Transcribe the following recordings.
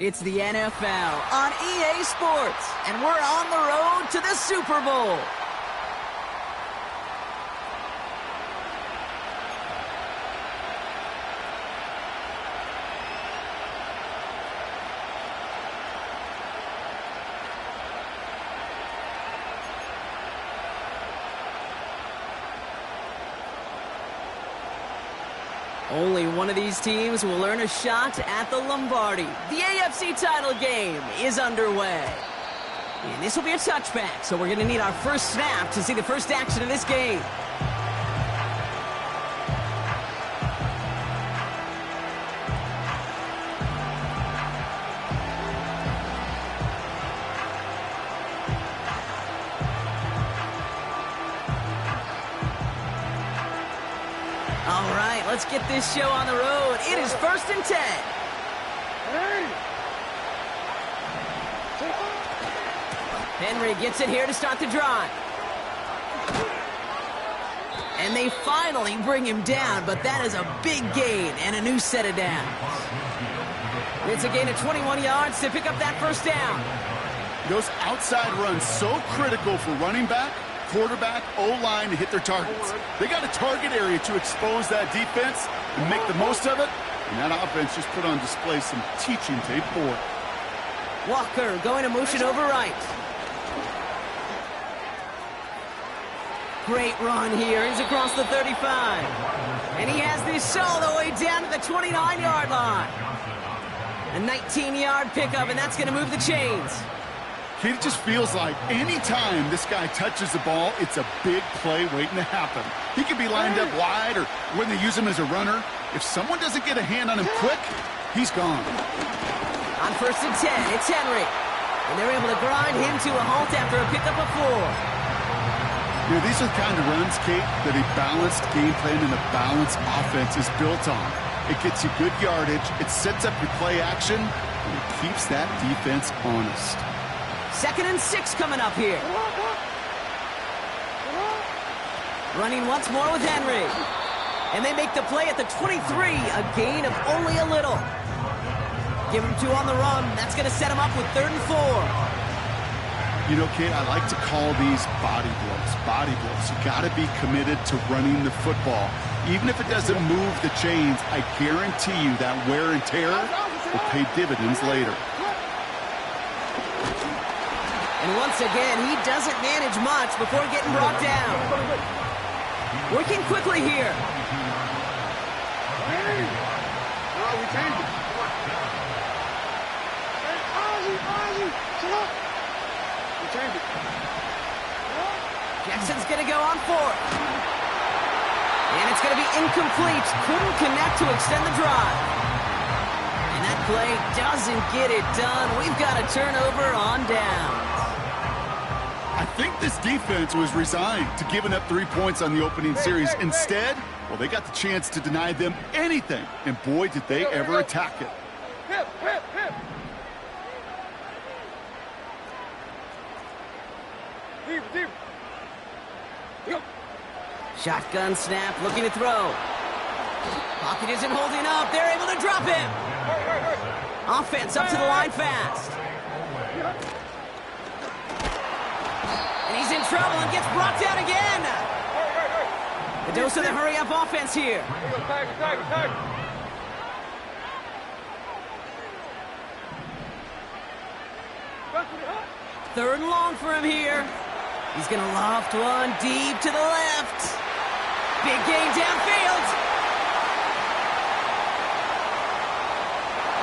It's the NFL on EA Sports, and we're on the road to the Super Bowl. Only one of these teams will earn a shot at the Lombardi. The AFC title game is underway. And this will be a touchback, so we're going to need our first snap to see the first action of this game. All right, let's get this show on the road. It is 1st and 10. Henry gets it here to start the drive. And they finally bring him down, but that is a big gain and a new set of downs. It's a gain of 21 yards to pick up that first down. Those outside runs so critical for running back, quarterback, O-line to hit their targets. They got a target area to expose that defense and make the most of it. And that offense just put on display some teaching tape for it. Walker going to motion over right. Great run here. He's across the 35. And he has this all the way down to the 29-yard line. A 19-yard pickup, and that's going to move the chains. It just feels like any time this guy touches the ball, it's a big play waiting to happen. He could be lined up wide, or when they use him as a runner, if someone doesn't get a hand on him quick, he's gone. On 1st and 10, it's Henry. And they're able to grind him to a halt after a pickup of 4. You know, these are the kind of runs, Kate, that a balanced game plan and a balanced offense is built on. It gets you good yardage, it sets up your play action, and it keeps that defense honest. 2nd and 6 coming up here. Running once more with Henry. And they make the play at the 23, a gain of only a little. Give him 2 on the run. That's going to set him up with 3rd and 4. You know, Kate, I like to call these body blows. Body blows. You got to be committed to running the football. Even if it doesn't move the chains, I guarantee you that wear and tear will pay dividends later. And once again, he doesn't manage much before getting brought down. Working quickly here. Jackson's going to go on 4th. And it's going to be incomplete. Couldn't connect to extend the drive. And that play doesn't get it done. We've got a turnover on down. I think this defense was resigned to giving up 3 points on the opening series. Instead, well, they got the chance to deny them anything. And boy, did they ever attack it. Shotgun snap, looking to throw. Pocket isn't holding up. They're able to drop him. Offense up to the line fast. And he's in trouble and gets brought down again. The dose of the hurry-up offense here. 3rd and long for him here. He's going to loft one deep to the left. Big gain downfield.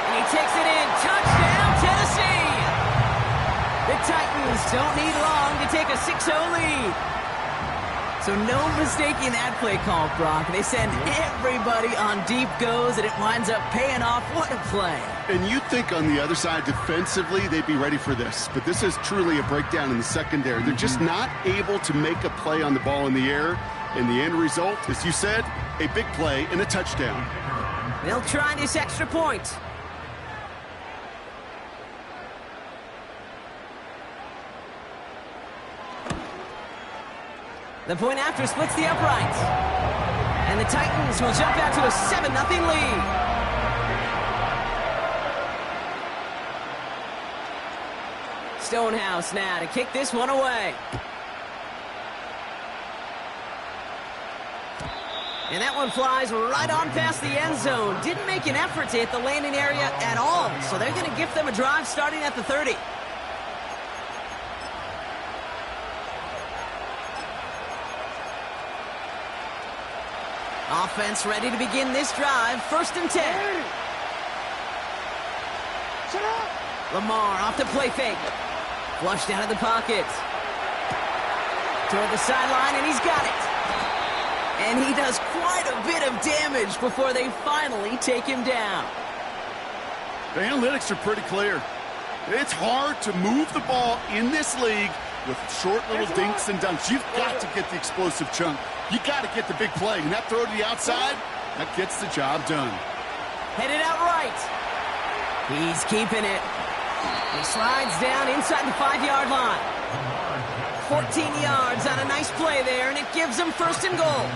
And he takes it in. Touchdown, Tennessee. The Titans don't need long to take a 6-0 lead. So no mistaking that play call, Brock. They send everybody on deep goes, and it winds up paying off. What a play. And you'd think on the other side, defensively, they'd be ready for this. But this is truly a breakdown in the secondary. They're just not able to make a play on the ball in the air. And the end result, as you said, a big play and a touchdown. They'll try this extra point. The point after splits the uprights. And the Titans will jump out to a 7-0 lead. Stonehouse now to kick this one away. And that one flies right on past the end zone. Didn't make an effort to hit the landing area at all. So they're going to give them a drive starting at the 30. Offense ready to begin this drive. 1st and 10. Lamar off the play fake. Flushed out of the pocket. Toward the sideline, and he's got it. And he does quite a bit of damage before they finally take him down. The analytics are pretty clear. It's hard to move the ball in this league with short little dinks and dunks. You've got to get the explosive chunk. You got to get the big play. And that throw to the outside, that gets the job done. Headed out right. He's keeping it. He slides down inside the 5-yard line. 14 yards on a nice play there, and it gives them 1st and goal.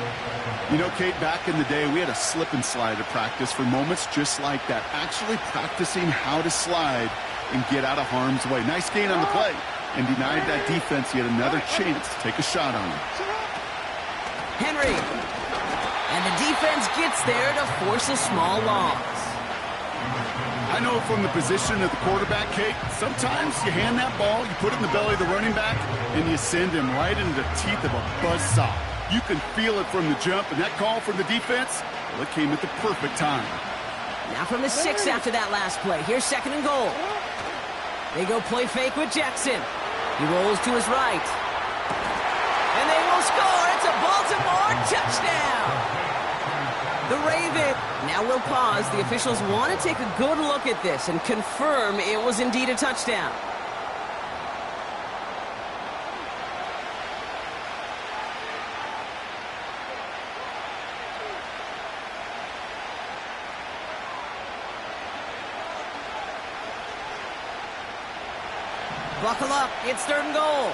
You know, Kate, back in the day, we had a slip and slide at practice for moments just like that. Actually practicing how to slide and get out of harm's way. Nice gain on the play, and denied that defense yet another chance to take a shot on him. Henry. And the defense gets there to force a small loss. I know from the position of the quarterback, Kate, sometimes you hand that ball, you put it in the belly of the running back, and you send him right into the teeth of a buzzsaw. You can feel it from the jump, and that call from the defense, well, it came at the perfect time. Now from the 6 after that last play. Here's 2nd and goal. They go play fake with Jackson. He rolls to his right. And they will score. It's a Baltimore touchdown. The Ravens. Now we'll pause. The officials want to take a good look at this and confirm it was indeed a touchdown. Buckle up. It's 3rd and goal.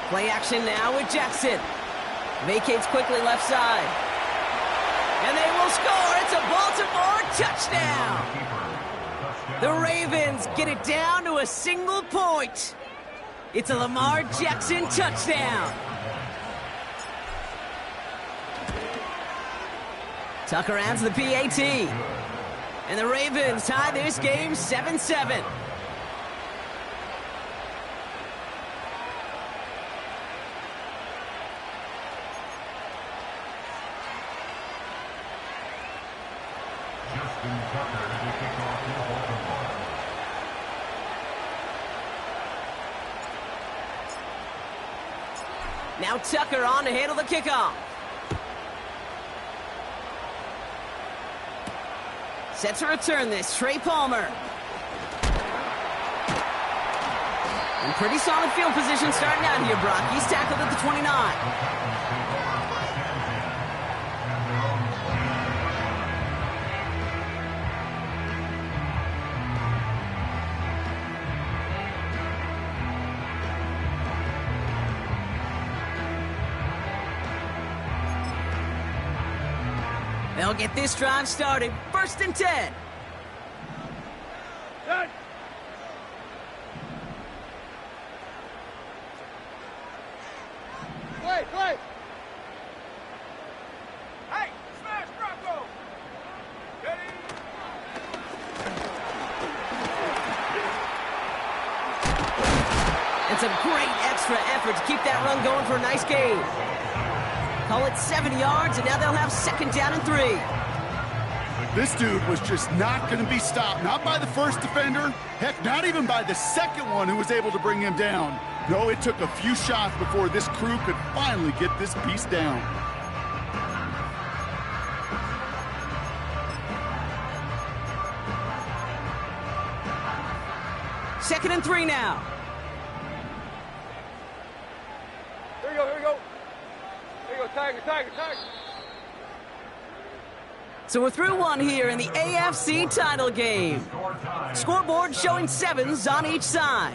Play action now with Jackson. Vacates quickly left side. And they will score. It's a Baltimore touchdown. The Ravens get it down to a single point. It's a Lamar Jackson touchdown. Tucker adds the PAT. And the Ravens tie this game 7-7. Now Tucker on to handle the kickoff. Set to return this, Trey Palmer. In pretty solid field position starting out here, Brock. He's tackled at the 29. They'll get this drive started. 1st and 10. Play. Hey, smash Bronco. And some great extra effort to keep that run going for a nice gain. Call it 7 yards, and now they'll have 2nd down and 3. This dude was just not going to be stopped. Not by the first defender. Heck, not even by the second one who was able to bring him down. No, it took a few shots before this crew could finally get this piece down. Second and 3 now. Here we go. Here we go, Tiger. So we're through one here in the AFC title game. Scoreboard showing 7s on each side.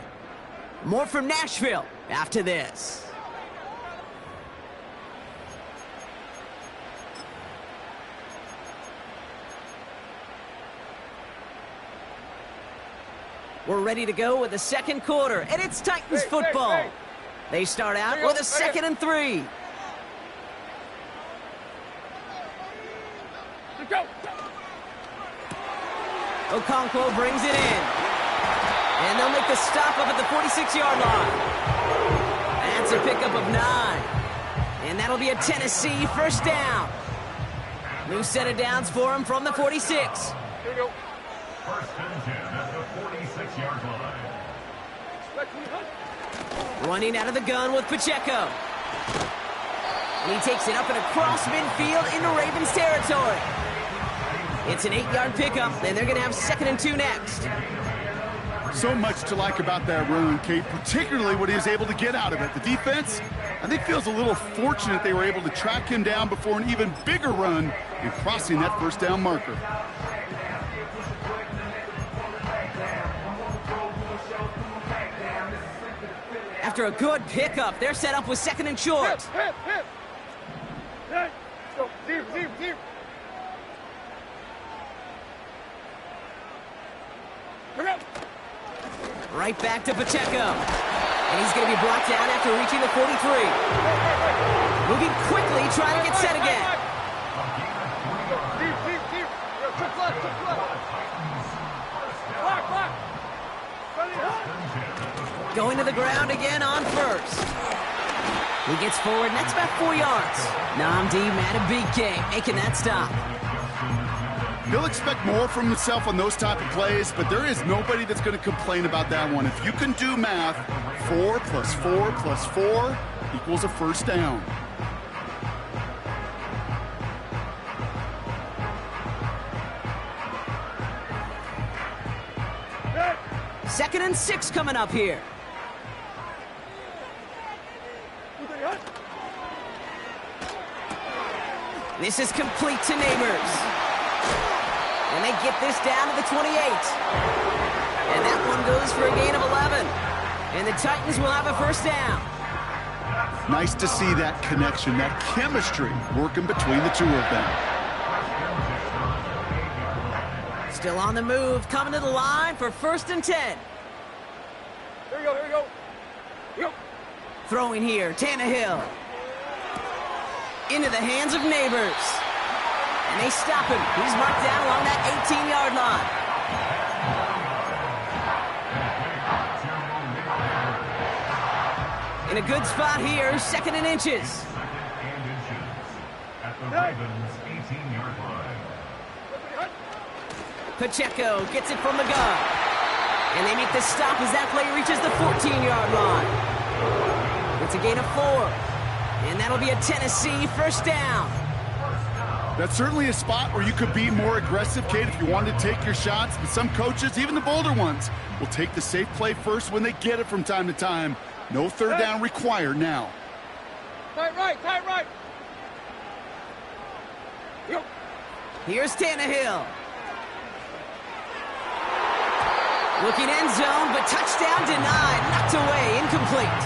More from Nashville after this. We're ready to go with the second quarter, and it's Titans football. They start out with a 2nd and 3. Let's go. Okonkwo brings it in. And they'll make the stop up at the 46-yard line. That's a pickup of 9. And that'll be a Tennessee first down. New set of downs for him from the 46. Here we go. First and 10 at the 46-yard line. Running out of the gun with Pacheco. And he takes it up and across midfield into Ravens territory. It's an 8-yard pickup, and they're going to have 2nd and 2 next. So much to like about that run, Kate, particularly what he was able to get out of it. The defense, I think, feels a little fortunate they were able to track him down before an even bigger run and crossing that first down marker. After a good pickup, they're set up with 2nd and short. Hip. Let's go. Deep. Here we go. Right back to Pacheco. And he's going to be brought down after reaching the 43. Moving quickly, trying to get set again. Deep. Took left. Block. Going to the ground again on first. He gets forward, and that's about 4 yards. Namdi Madubuike making that stop. He'll expect more from himself on those type of plays, but there is nobody that's going to complain about that one. If you can do math, 4 + 4 + 4 equals a first down. Second and 6 coming up here. This is complete to Neighbors. And they get this down to the 28. And that one goes for a gain of 11. And the Titans will have a first down. Nice to see that connection, that chemistry working between the two of them. Still on the move, coming to the line for 1st and 10. Here we go. Throwing here, Tannehill. Into the hands of Neighbors. And they stop him. He's marked down along that 18-yard line. In a good spot here, 2nd and inches. At the Ravens' 18-yard line. Pacheco gets it from the gun. And they make the stop as that play reaches the 14-yard line. It's a gain of 4. And that'll be a Tennessee first down. That's certainly a spot where you could be more aggressive, Kate, if you wanted to take your shots. But some coaches, even the bolder ones, will take the safe play first when they get it from time to time. No third down required now. Tight right. Yo. Here's Tannehill. Looking end zone, but touchdown denied. Knocked away, incomplete.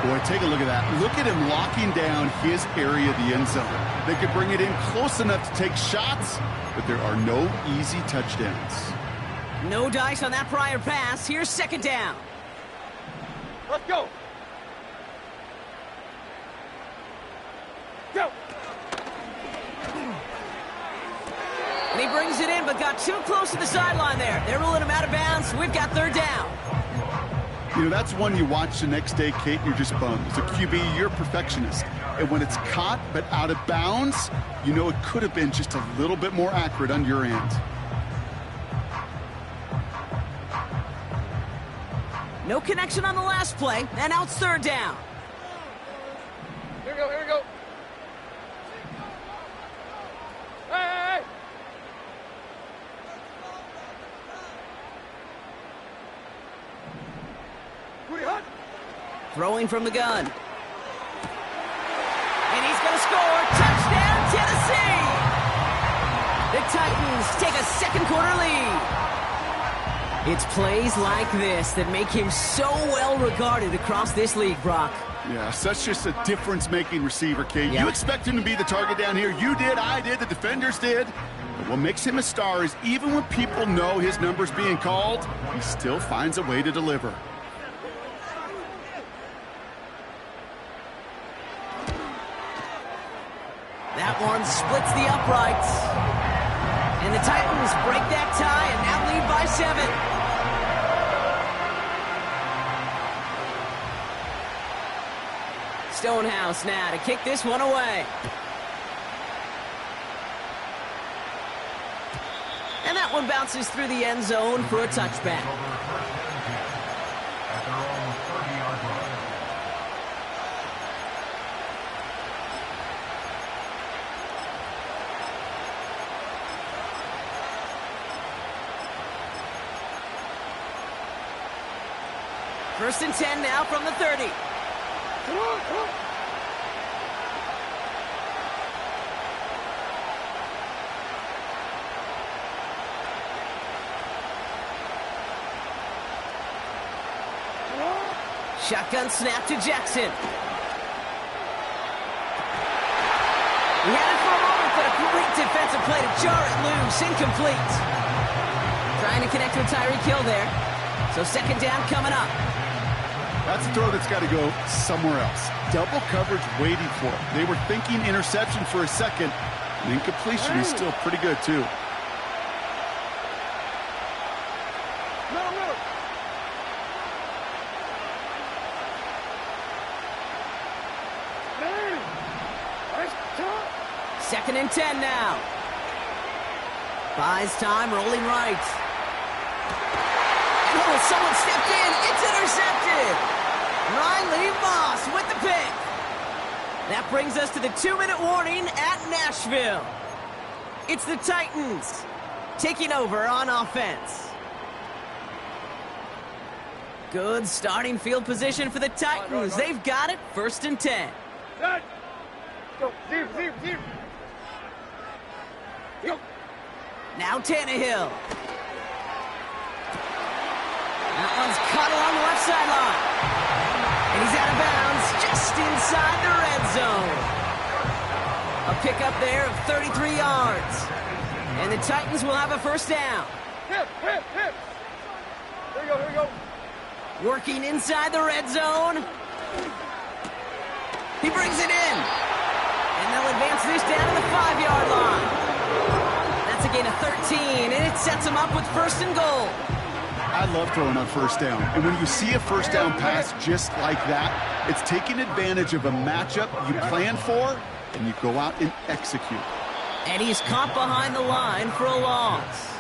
Boy, take a look at that. Look at him locking down his area of the end zone. They could bring it in close enough to take shots, but there are no easy touchdowns. No dice on that prior pass. Here's 2nd down. Let's go. Go. And he brings it in, but got too close to the sideline there. They're ruling him out of bounds. We've got 3rd down. You know, that's one you watch the next day, Kate, and you're just bummed. As a QB, you're a perfectionist. And when it's caught but out of bounds, you know it could have been just a little bit more accurate on your end. No connection on the last play, and now it's 3rd down. Here we go. Hey. Throwing from the gun. And he's going to score. Touchdown, Tennessee! The Titans take a 2nd quarter lead. It's plays like this that make him so well regarded across this league, Brock. Yeah, such just a difference-making receiver, Kate. Yeah. You expect him to be the target down here. You did, I did, the defenders did. But what makes him a star is even when people know his number's being called, he still finds a way to deliver. That one splits the uprights. And the Titans break that tie and now lead by 7. Stonehouse now to kick this one away. And that one bounces through the end zone for a touchback. At their own 30-yard line. First and 10 now from the 30. Come on, come on. Shotgun snap to Jackson. He had it for a moment, but a great defensive play to jar it loose. Incomplete. Trying to connect with Tyreek Hill there. So second down coming up. That's a throw that's got to go somewhere else. Double coverage waiting for it. They were thinking interception for a second. And incompletion is still pretty good, too. Middle, middle. Man. Nice top. Second and 10 now. Buys time, rolling right. Oh, someone stepped in. It's intercepted. Riley Moss with the pick. That brings us to the 2-minute warning at Nashville. It's the Titans taking over on offense. Good starting field position for the Titans. They've got it. First and 10. Set. Go. Deep, deep, deep. Go. Now Tannehill. That one's caught along the left sideline. And he's out of bounds just inside the red zone. A pickup there of 33 yards. And the Titans will have a first down. Hip, hip, hip. Here we go, here we go. Working inside the red zone. He brings it in. And they'll advance this down to the 5-yard line. That's a gain of 13, and it sets them up with first and goal. I love throwing on first down. And when you see a first down pass just like that, it's taking advantage of a matchup you plan for, and you go out and execute. And he's caught behind the line for a loss.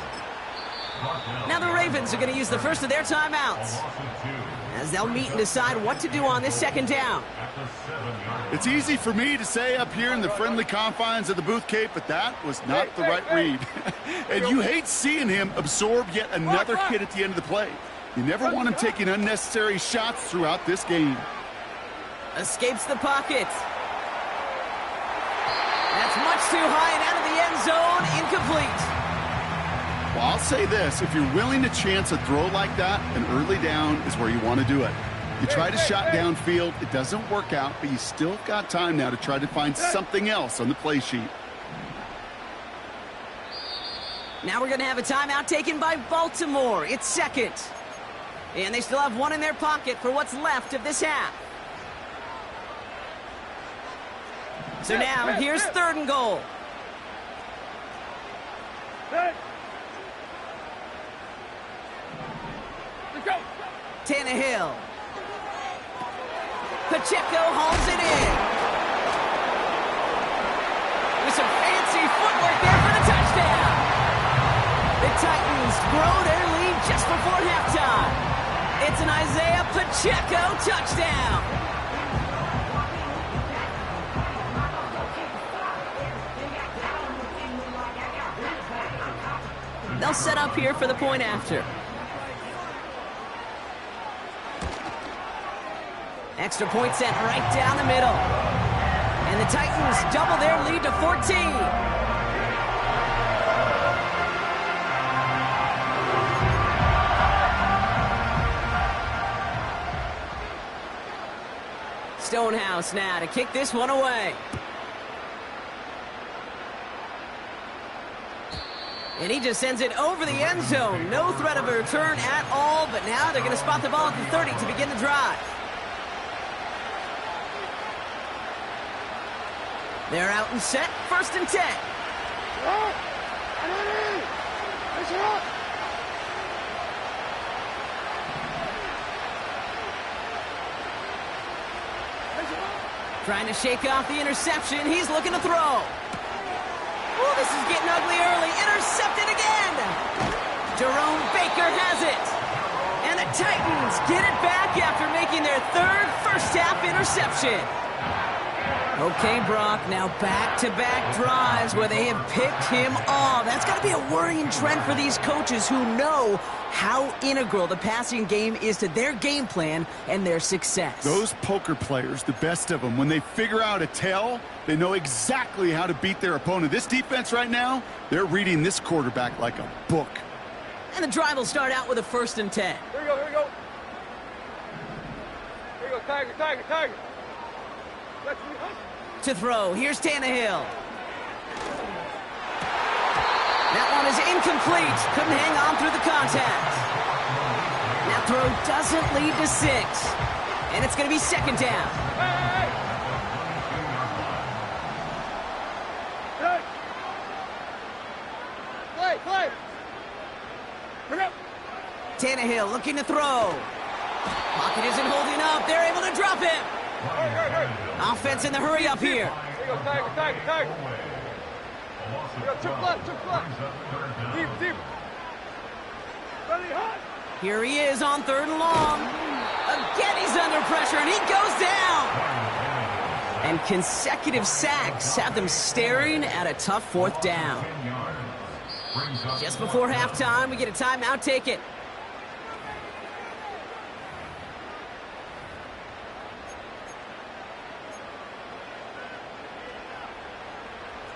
Now the Ravens are going to use the first of their timeouts as they'll meet and decide what to do on this second down. It's easy for me to say up here in the friendly confines of the booth, Kate, but that was not the right read. And you hate seeing him absorb yet another hit at the end of the play. You never want him taking unnecessary shots throughout this game. Escapes the pocket. That's much too high and out of the end zone. Incomplete. Well, I'll say this. If you're willing to chance a throw like that, an early down is where you want to do it. You try to shot downfield, it doesn't work out, but you still got time now to try to find something else on the play sheet. Now we're going to have a timeout taken by Baltimore. It's second. And they still have one in their pocket for what's left of this half. So now here's third and goal. Set. Let's go. Tannehill. Pacheco hauls it in. With some fancy footwork there for the touchdown. The Titans grow their lead just before halftime. It's an Isaiah Pacheco touchdown. They'll set up here for the point after. Extra point sent right down the middle. And the Titans double their lead to 14. Stonehouse now to kick this one away. And he just sends it over the end zone. No threat of a return at all, but now they're going to spot the ball at the 30 to begin the drive. They're out and set, 1st and 10. Trying to shake off the interception. He's looking to throw. Oh, this is getting ugly early. Intercepted again. Jerome Baker has it. And the Titans get it back after making their 3rd first-half interception. Okay, Brock, now back-to-back drives where they have picked him off. That's got to be a worrying trend for these coaches who know how integral the passing game is to their game plan and their success. Those poker players, the best of them, when they figure out a tell, they know exactly how to beat their opponent. This defense right now, they're reading this quarterback like a book. And the drive will start out with a 1st and 10. Here we go, here we go. Here we go, Tiger, Tiger, Tiger. Let's be hot. To throw, here's Tannehill. That one is incomplete. Couldn't hang on through the contact. That throw doesn't lead to 6. And it's going to be 2nd down. Hey! Hey! Play, play! Bring up! Tannehill looking to throw. Pocket isn't holding up. They're able to drop him. Hurry. Offense in the hurry up here. Here you go, Tiger, Tiger, Tiger. Here you go, chip left. Deep. Ready, hot. Here he is on 3rd and long. Again, he's under pressure, and he goes down. And consecutive sacks have them staring at a tough 4th down. Just before halftime, we get a timeout. Take it.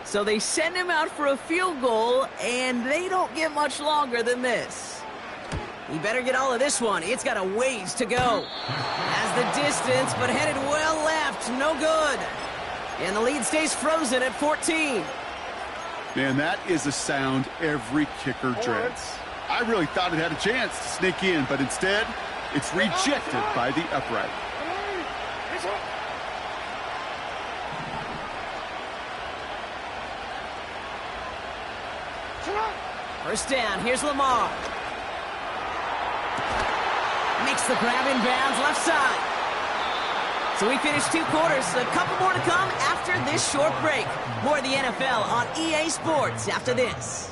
So they send him out for a field goal, and they don't get much longer than this. He better get all of this one. It's got a ways to go. Has the distance, but headed well left. No good. And the lead stays frozen at 14. Man, that is a sound every kicker dreads. I really thought it had a chance to sneak in, but instead, it's rejected by the upright. First down, here's Lamar. Makes the grab in bounds left side. So we finished 2 quarters, a couple more to come after this short break. More of the NFL on EA Sports after this.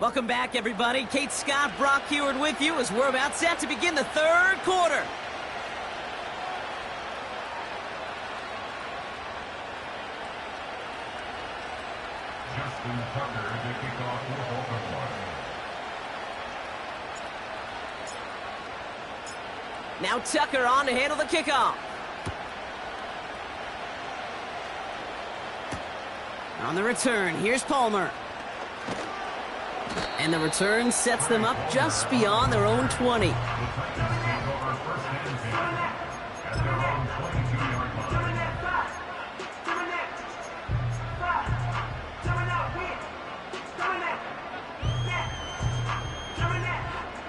Welcome back, everybody. Kate Scott, Brock Heward with you as we're about set to begin the 3rd quarter. Justin Tucker to kick off for Baltimore. Now Tucker on to handle the kickoff. On the return, here's Palmer. And the return sets them up just beyond their own 20.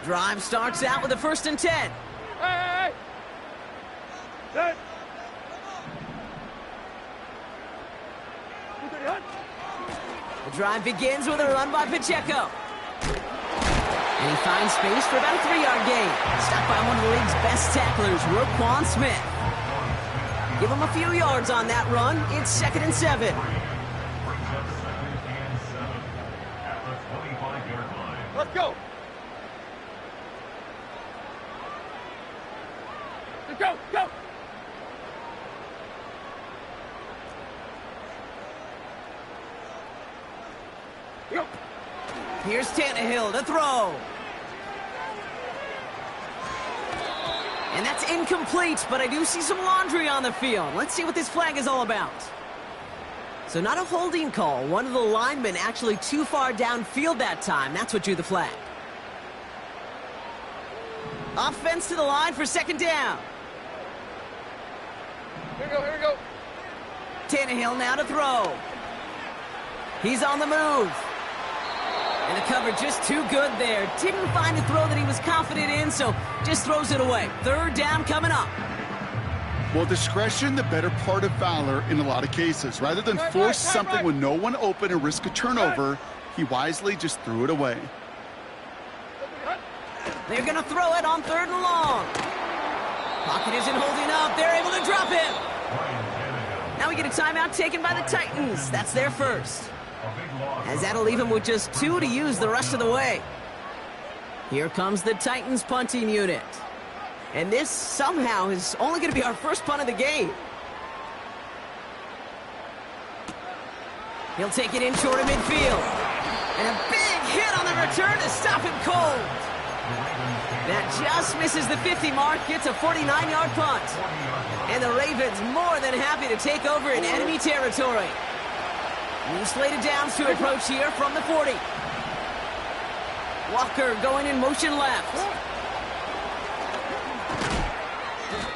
Drive starts out with a 1st and 10. Hey! Set! The drive begins with a run by Pacheco. And he finds space for about a 3-yard gain. Stopped by one of the league's best tacklers, Roquan Smith. Give him a few yards on that run. It's 2nd and 7. Let's go! Let's go! Go! Here's Tannehill to throw. And that's incomplete, but I do see some laundry on the field. Let's see what this flag is all about. So not a holding call. One of the linemen actually too far downfield that time. That's what drew the flag. Offense to the line for second down. Here we go, here we go. Tannehill now to throw. He's on the move. And the cover just too good there. Didn't find a throw that he was confident in, so just throws it away. Third down coming up. Well, discretion, the better part of valor in a lot of cases. Rather than force something with no one open and risk a turnover, he wisely just threw it away. They're going to throw it on third and long. Pocket isn't holding up. They're able to drop him. Now we get a timeout taken by the Titans. That's their first. As that'll leave him with just 2 to use the rest of the way. Here comes the Titans punting unit. And this somehow is only going to be our first punt of the game. He'll take it in short of midfield. And a big hit on the return to stop him cold. That just misses the 50 mark, gets a 49-yard punt. And the Ravens more than happy to take over in enemy territory. New slated downs to approach here from the 40. Walker going in motion left.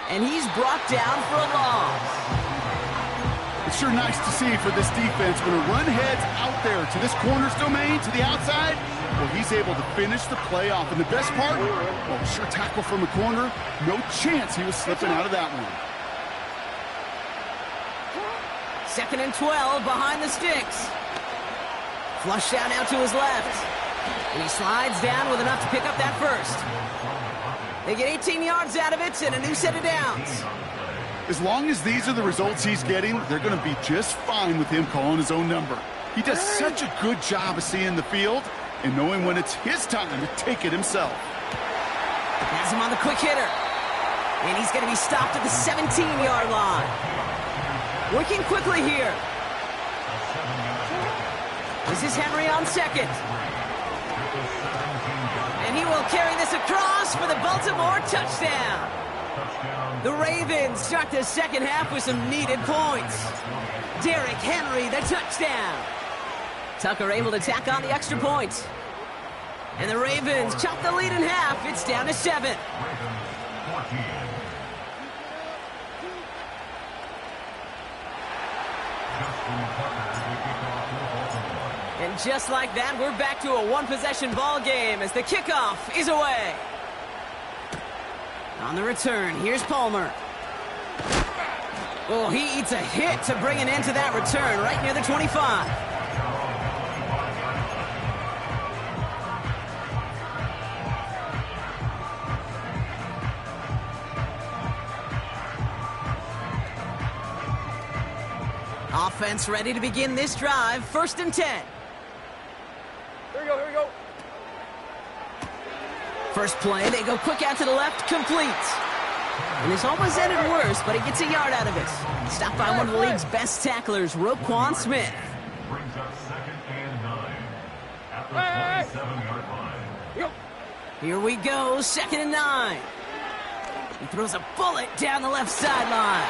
And he's brought down for a loss. It's sure nice to see for this defense when a run heads out there to this corner's domain, to the outside. Well, he's able to finish the play off. And the best part, well, sure tackle from the corner. No chance he was slipping out of that one. 2nd and 12 behind the sticks. Flush out now to his left. And he slides down with enough to pick up that first. They get 18 yards out of it and a new set of downs. As long as these are the results he's getting, they're going to be just fine with him calling his own number. He does such a good job of seeing the field and knowing when it's his time to take it himself. Has him on the quick hitter. And he's going to be stopped at the 17-yard line. Working quickly here. This is Henry on second. And he will carry this across for the Baltimore touchdown. The Ravens start the second half with some needed points. Derrick Henry, the touchdown. Tucker able to tack on the extra point. And the Ravens chop the lead in half. It's down to 7. And just like that, we're back to a one-possession ball game as the kickoff is away. On the return, here's Palmer. Oh, he eats a hit to bring an end to that return right near the 25. Offense ready to begin this drive. 1st and 10. Here we go, here we go. First play, they go quick out to the left, complete. And this almost ended worse, but he gets a yard out of it. Stopped by one of the league's best tacklers, Roquan Smith. Brings up 2nd and 9 at the 27-yard line. Here we go, 2nd and 9. He throws a bullet down the left sideline.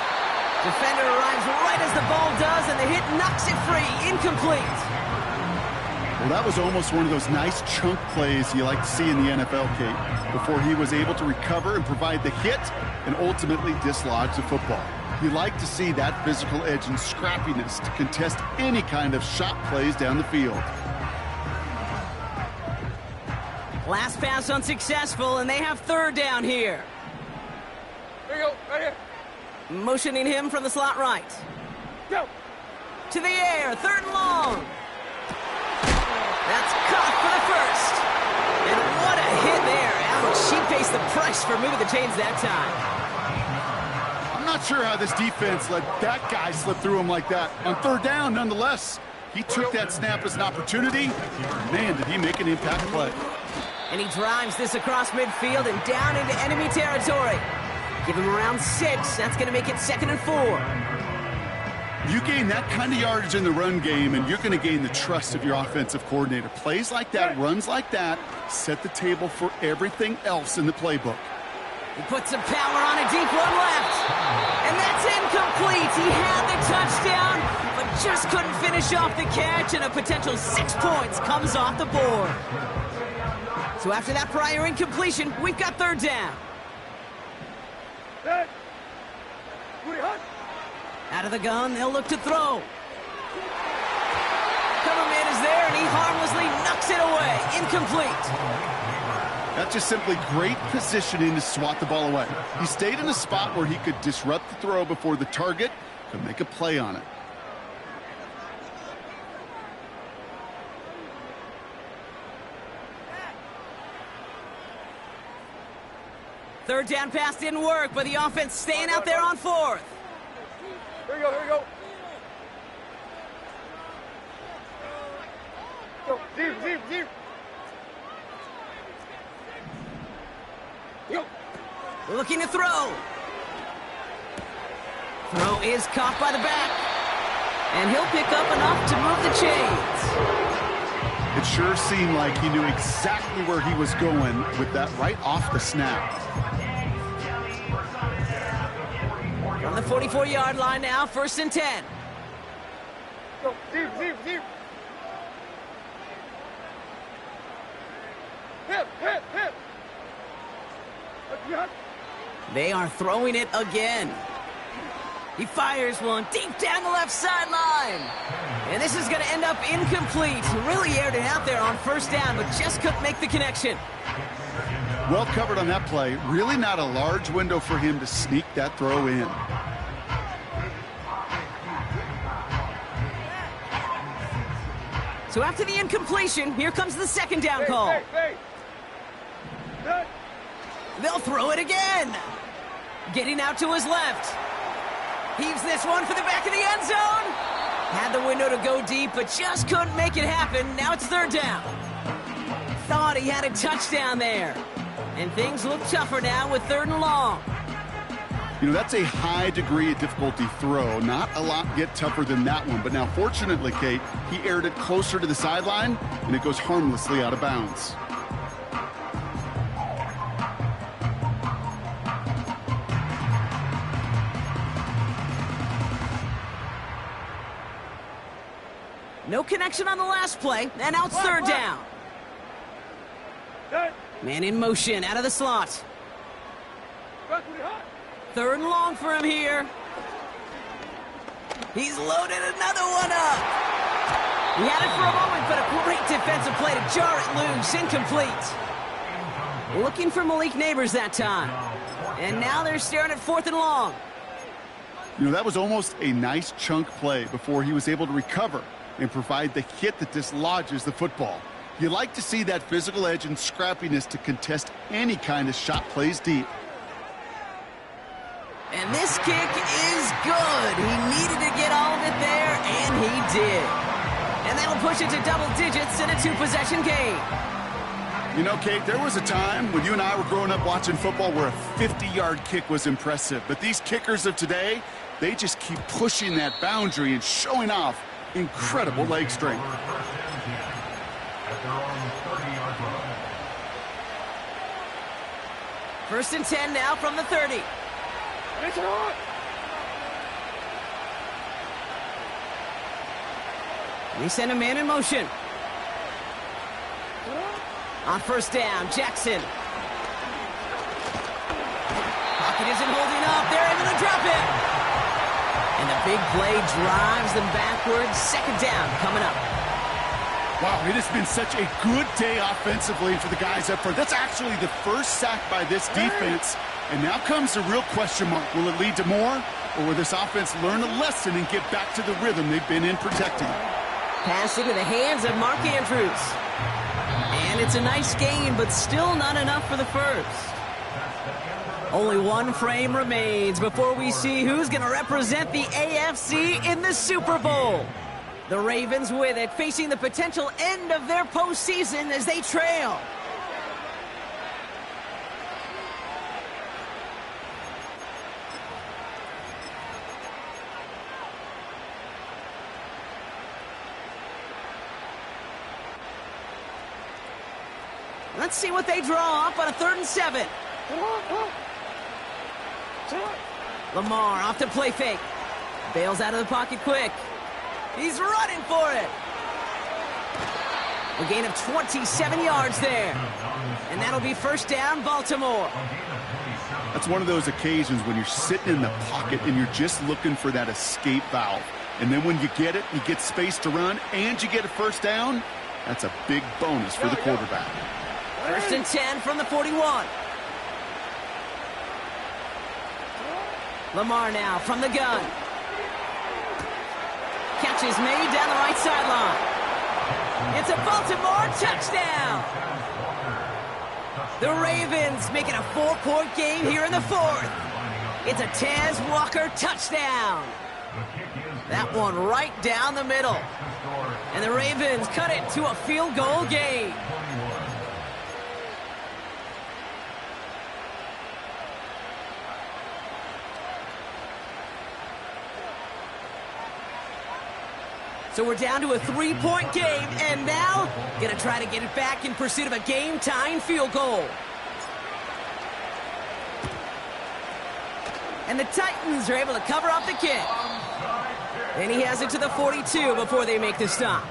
Defender arrives right as the ball does, and the hit knocks it free, incomplete. Well, that was almost one of those nice chunk plays you like to see in the NFL, Kate, before he was able to recover and provide the hit and ultimately dislodge the football. You like to see that physical edge and scrappiness to contest any kind of shot plays down the field. Last pass unsuccessful, and they have 3rd down here. Here you go, right here. Motioning him from the slot right. Go. To the air, 3rd and long. That's caught for the first. And what a hit there. Ouch, she faced the price for moving the chains that time. I'm not sure how this defense let that guy slip through him like that. On 3rd down, nonetheless, he took that snap as an opportunity. Man, did he make an impact play. And he drives this across midfield and down into enemy territory. Give him around 6. That's going to make it 2nd and 4. You gain that kind of yardage in the run game, and you're going to gain the trust of your offensive coordinator. Plays like that, runs like that, set the table for everything else in the playbook. He puts some power on a deep one left. And that's incomplete. He had the touchdown, but just couldn't finish off the catch, and a potential 6 points comes off the board. So after that prior incompletion, we've got third down. Out of the gun, they'll look to throw. Cover man is there, and he harmlessly knocks it away. Incomplete. That's just simply great positioning to swat the ball away. He stayed in a spot where he could disrupt the throw before the target could make a play on it. Third down pass didn't work, but the offense staying out there on fourth. Here we go, here we go. Go, deep, deep, deep. Yo. Looking to throw. Throw is caught by the back. And he'll pick up enough to move the chains. It sure seemed like he knew exactly where he was going with that right off the snap. From the 44-yard line now, 1st and 10. Go, deep, deep, deep. Hit, hit, hit. They are throwing it again. He fires one deep down the left sideline. And this is going to end up incomplete. He really aired it out there on 1st down, but just couldn't make the connection. Well covered on that play. Really not a large window for him to sneak that throw in. So after the incompletion, here comes the 2nd down call. Hey. They'll throw it again. Getting out to his left. Heaves this one for the back of the end zone. Had the window to go deep, but just couldn't make it happen. Now it's 3rd down. Thought he had a touchdown there. And things look tougher now with 3rd and long. You know, that's a high degree of difficulty throw. Not a lot get tougher than that one. But now, fortunately, Kate, he aired it closer to the sideline, and it goes harmlessly out of bounds. No connection on the last play, and now it's 3rd down. Man in motion, out of the slot. 3rd and long for him here. He's loaded another one up. He had it for a moment, but a great defensive play to jar it loose. Incomplete. Looking for Malik Neighbors that time. And now they're staring at 4th and long. You know, that was almost a nice chunk play before he was able to recover and provide the hit that dislodges the football. You like to see that physical edge and scrappiness to contest any kind of shot plays deep. And this kick is good. He needed to get all of it there, and he did. And that'll push it to double digits in a 2-possession game. You know, Kate, there was a time when you and I were growing up watching football where a 50-yard kick was impressive. But these kickers of today, they just keep pushing that boundary and showing off incredible leg strength. First and 10 now from the 30. They send a man in motion. On 1st down, Jackson. Pocket isn't holding up. They're able to drop it. And the big play drives them backwards. 2nd down coming up. Wow, it has been such a good day offensively for the guys up front. That's actually the first sack by this defense. And now comes the real question mark. Will it lead to more? Or will this offense learn a lesson and get back to the rhythm they've been in protecting? Pass into the hands of Mark Andrews. And it's a nice gain, but still not enough for the first. Only one frame remains before we see who's going to represent the AFC in the Super Bowl. The Ravens with it, facing the potential end of their postseason as they trail. Let's see what they draw up on a 3rd and 7. Lamar off to play fake. Bails out of the pocket quick. He's running for it. A gain of 27 yards there. And that'll be 1st down, Baltimore. That's one of those occasions when you're sitting in the pocket and you're just looking for that escape valve. And then when you get it, you get space to run, and you get a 1st down, that's a big bonus for the quarterback. 1st and 10 from the 41. Lamar now from the gun. Catch is made down the right sideline. It's a Baltimore touchdown. The Ravens making a 4-point game here in the 4th. It's a Taz Walker touchdown. That one right down the middle. And the Ravens cut it to a field goal game. So we're down to a 3-point game, and now gonna try to get it back in pursuit of a game-tying field goal. And the Titans are able to cover up the kick. And he has it to the 42 before they make the stop.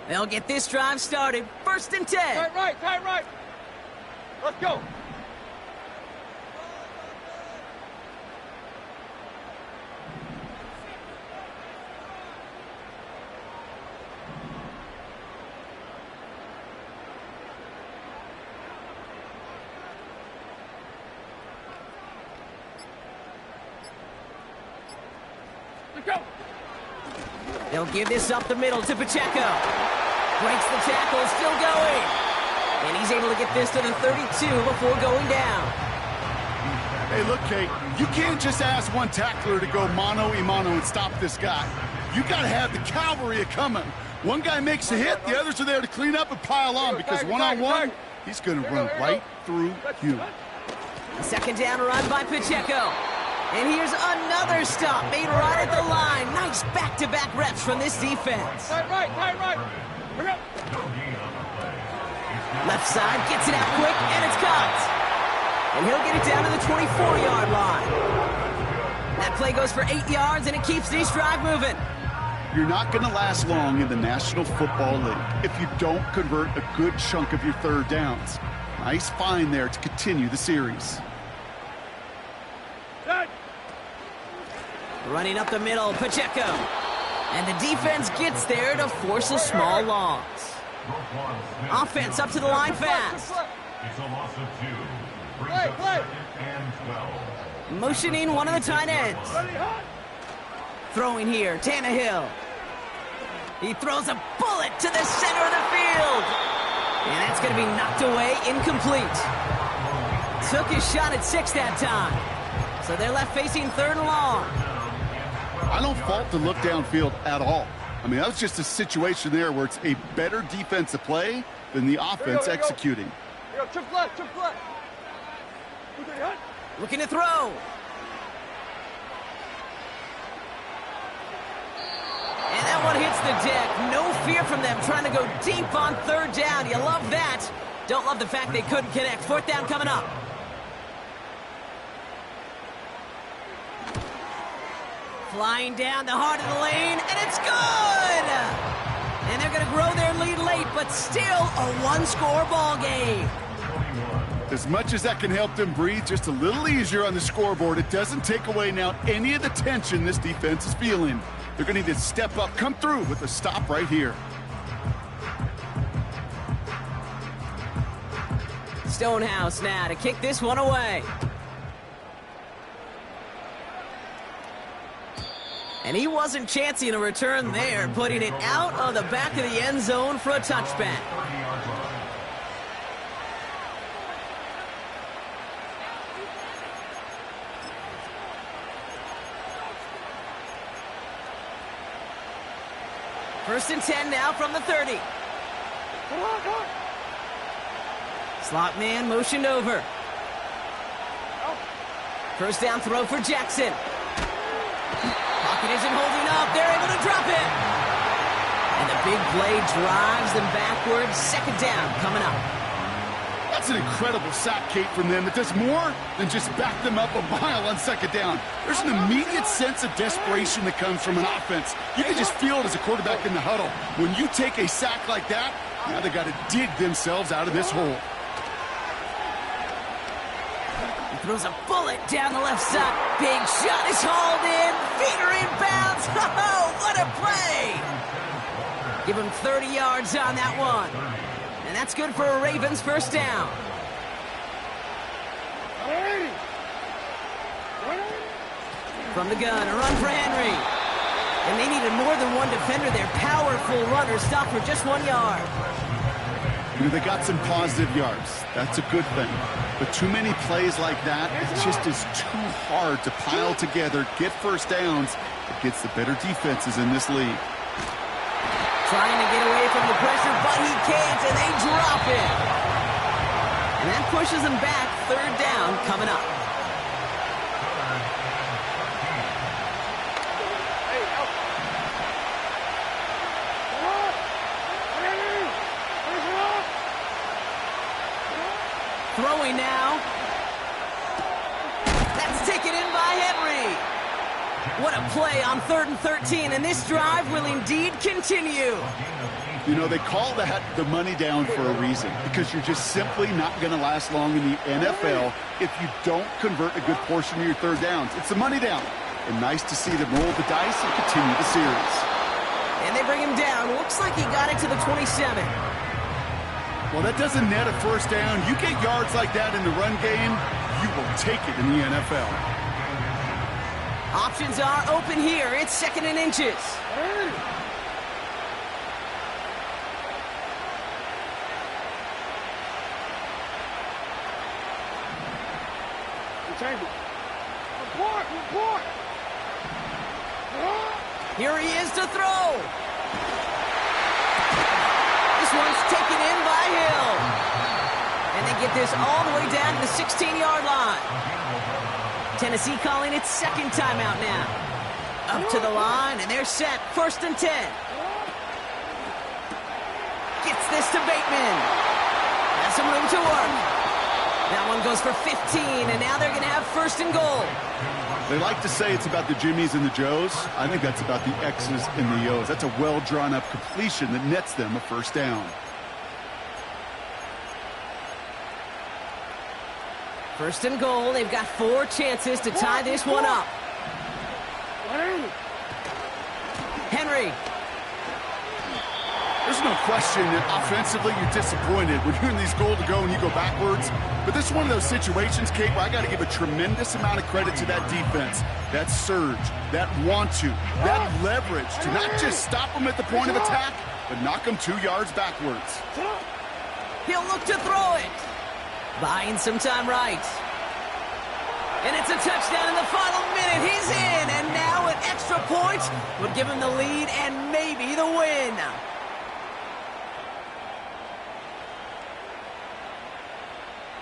They'll get this drive started. 1st and 10. Tight right. Let's go. Let's go. They'll give this up the middle to Pacheco. Breaks the tackle, still going. And he's able to get this to the 32 before going down. Hey, look, Kate, you can't just ask one tackler to go mano-a-mano and stop this guy. You got to have the cavalry coming. One guy makes a hit, the others are there to clean up and pile on, because one-on-one, he's going to run right through you. A 2nd down run by Pacheco. And here's another stop made right at the line. Nice back-to-back reps from this defense. Tight right. Left side, gets it out quick, and it's caught. And he'll get it down to the 24-yard line. That play goes for 8 yards, and it keeps this drive moving. You're not going to last long in the National Football League if you don't convert a good chunk of your 3rd downs. Nice find there to continue the series. Running up the middle, Pacheco. And the defense gets there to force a small loss. Offense up to the line fast. It's a loss of 2. Brings up 2nd and 12. Motioning one of the tight ends. Throwing here, Tannehill. He throws a bullet to the center of the field. And that's going to be knocked away, incomplete. Took his shot at 6 that time. So they're left facing 3rd and long. I don't fault the look downfield at all. I mean, that was just a situation there where it's a better defensive play than the offense executing. Chip left. Looking to throw. And that one hits the deck. No fear from them trying to go deep on 3rd down. You love that. Don't love the fact they couldn't connect. 4th down coming up. Flying down the heart of the lane, and it's good! And they're going to grow their lead late, but still a 1-score ball game. As much as that can help them breathe just a little easier on the scoreboard, it doesn't take away now any of the tension this defense is feeling. They're going to need to step up, come through with a stop right here. Stonehouse now to kick this one away. And he wasn't chancing a return there, putting it out of the back of the end zone for a touchback. First and 10 now from the 30. Slot man motioned over. First down throw for Jackson. Pocket isn't holding up. They're able to drop it. And the big play drives them backwards. Second down coming up. That's an incredible sack, Kate, from them. It does more than just back them up a mile on second down. There's an immediate sense of desperation that comes from an offense. You can just feel it as a quarterback in the huddle. When you take a sack like that, now they got to dig themselves out of this hole. He throws a bullet down the left side. Big shot is hauled in. Feet are inbounds. Oh, what a play! Give him 30 yards on that one. And that's good for a Ravens first down. From the gun, a run for Henry. And they needed more than one defender. Their powerful runner stopped for just 1 yard. You know, they got some positive yards. That's a good thing. But too many plays like that, it just is too hard to pile together, get first downs against the better defenses in this league. Trying to get away from the pressure, but he can't, and they drop it. And that pushes them back. Third down coming up. Throwing now. That's taken in by Henry. What a play on 3rd and 13, and this drive will indeed continue. You know, they call that the money down for a reason, because you're just simply not going to last long in the NFL if you don't convert a good portion of your third downs. It's the money down. And nice to see them roll the dice and continue the series. And they bring him down. Looks like he got it to the 27. Well, that doesn't net a first down. You get yards like that in the run game, you will take it in the NFL. Options are open here. It's 2nd and inches. Report! Here he is to throw. This one's taken in by Hill. And they get this all the way down to the 16-yard line. Tennessee calling its second timeout now. Up to the line, and they're set. 1st and 10. Gets this to Bateman. Has some room to work. That one goes for 15, and now they're going to have 1st and goal. They like to say it's about the Jimmies and the Joes. I think that's about the X's and the O's. That's a well-drawn-up completion that nets them a first down. 1st and goal. They've got 4 chances to tie this one up. Henry. There's no question that offensively you're disappointed when you're in these goal to go and you go backwards. But this is one of those situations, Kate, where I got to give a tremendous amount of credit to that defense, that surge, that want to, that leverage to not just stop them at the point of attack, but knock them 2 yards backwards. He'll look to throw it. Buying some time right. And it's a touchdown in the final minute. He's in, and now an extra point would give him the lead and maybe the win.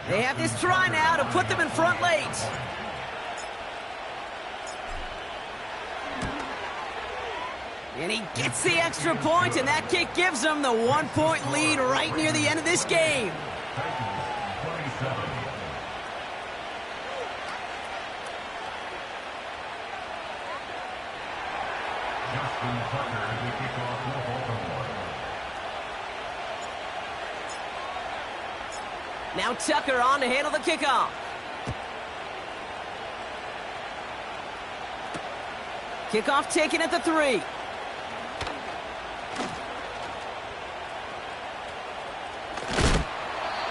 They have this try now to put them in front late. And he gets the extra point, and that kick gives them the 1-point lead right near the end of this game. Now Tucker on to handle the kickoff. Kickoff taken at the 3.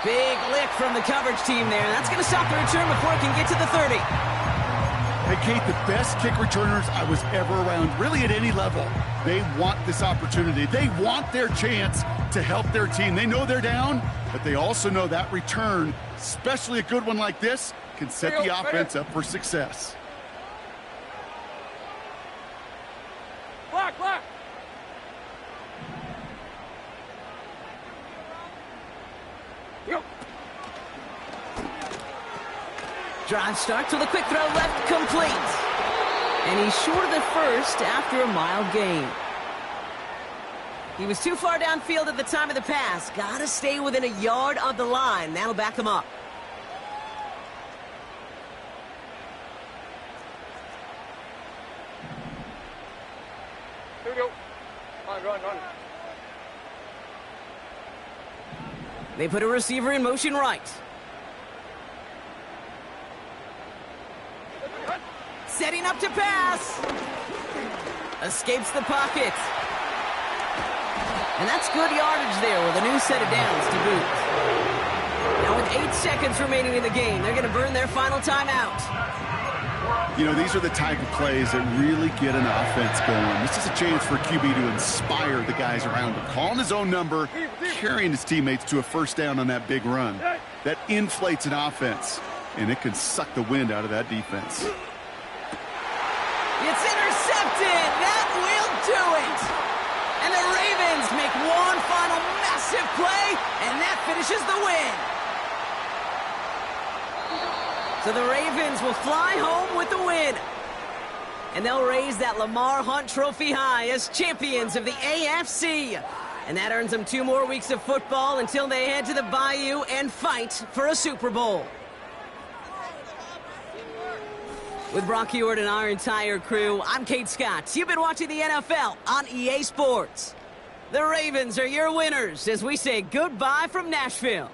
Big lick from the coverage team there. That's going to stop the return before it can get to the 30. Hey, Kate, the best kick returners I was ever around, really at any level, they want this opportunity. They want their chance to help their team. They know they're down, but they also know that return, especially a good one like this, can set the offense up for success. Block! Yo. Drive starts with a quick throw left, complete. And he's short of the first after a mild gain. He was too far downfield at the time of the pass. Gotta stay within a yard of the line. That'll back him up. Here we go. Run. They put a receiver in motion right. Setting up to pass. Escapes the pocket. And that's good yardage there with a new set of downs to boot. Now with 8 seconds remaining in the game, they're going to burn their final timeout. You know, these are the type of plays that really get an offense going. This is a chance for QB to inspire the guys around him. Calling his own number, carrying his teammates to a first down on that big run. That inflates an offense, and it can suck the wind out of that defense. It's intercepted. That will do it. And the Ravens make one final massive play, and that finishes the win. So the Ravens will fly home with the win. And they'll raise that Lamar Hunt Trophy high as champions of the AFC. And that earns them 2 more weeks of football until they head to the Bayou and fight for a Super Bowl. With Brock Heward and our entire crew, I'm Kate Scott. You've been watching the NFL on EA Sports. The Ravens are your winners as we say goodbye from Nashville.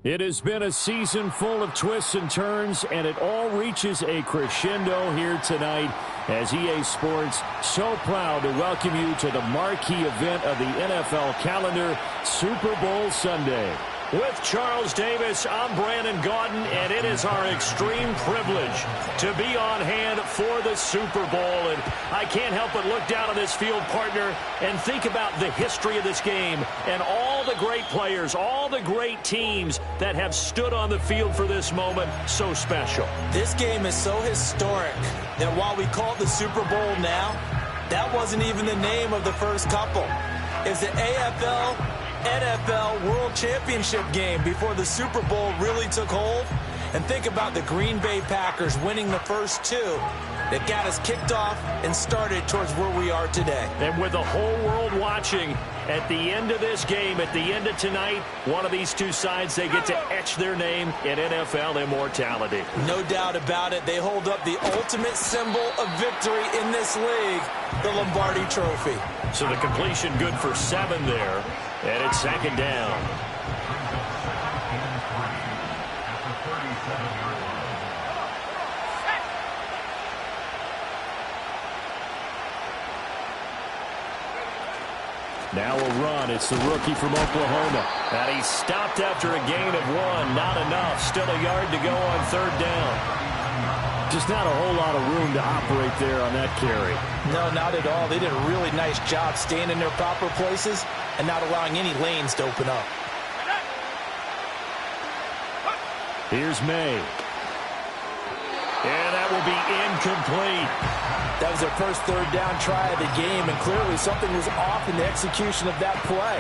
It has been a season full of twists and turns, and it all reaches a crescendo here tonight as EA Sports so proud to welcome you to the marquee event of the NFL calendar, Super Bowl Sunday. With Charles Davis, I'm Brandon Gaudin, and it is our extreme privilege to be on hand for the Super Bowl. And I can't help but look down on this field, partner, and think about the history of this game and all the great players, all the great teams that have stood on the field for this moment. So special. This game is so historic that while we call it the Super Bowl now, that wasn't even the name of the first couple. It's the AFL NFL World Championship game before the Super Bowl really took hold. And think about the Green Bay Packers winning the first two that got us kicked off and started towards where we are today. And with the whole world watching, at the end of this game, at the end of tonight, one of these two sides, they get to etch their name in NFL immortality. No doubt about it. They hold up the ultimate symbol of victory in this league, the Lombardi Trophy. So the completion good for 7 there. And it's second down. Now a run. It's the rookie from Oklahoma. And he's stopped after a gain of 1. Not enough. Still a yard to go on third down. Just not a whole lot of room to operate there on that carry. No, not at all. They did a really nice job staying in their proper places and not allowing any lanes to open up. Here's May. And that will be incomplete. That was their first third down try of the game, and clearly something was off in the execution of that play.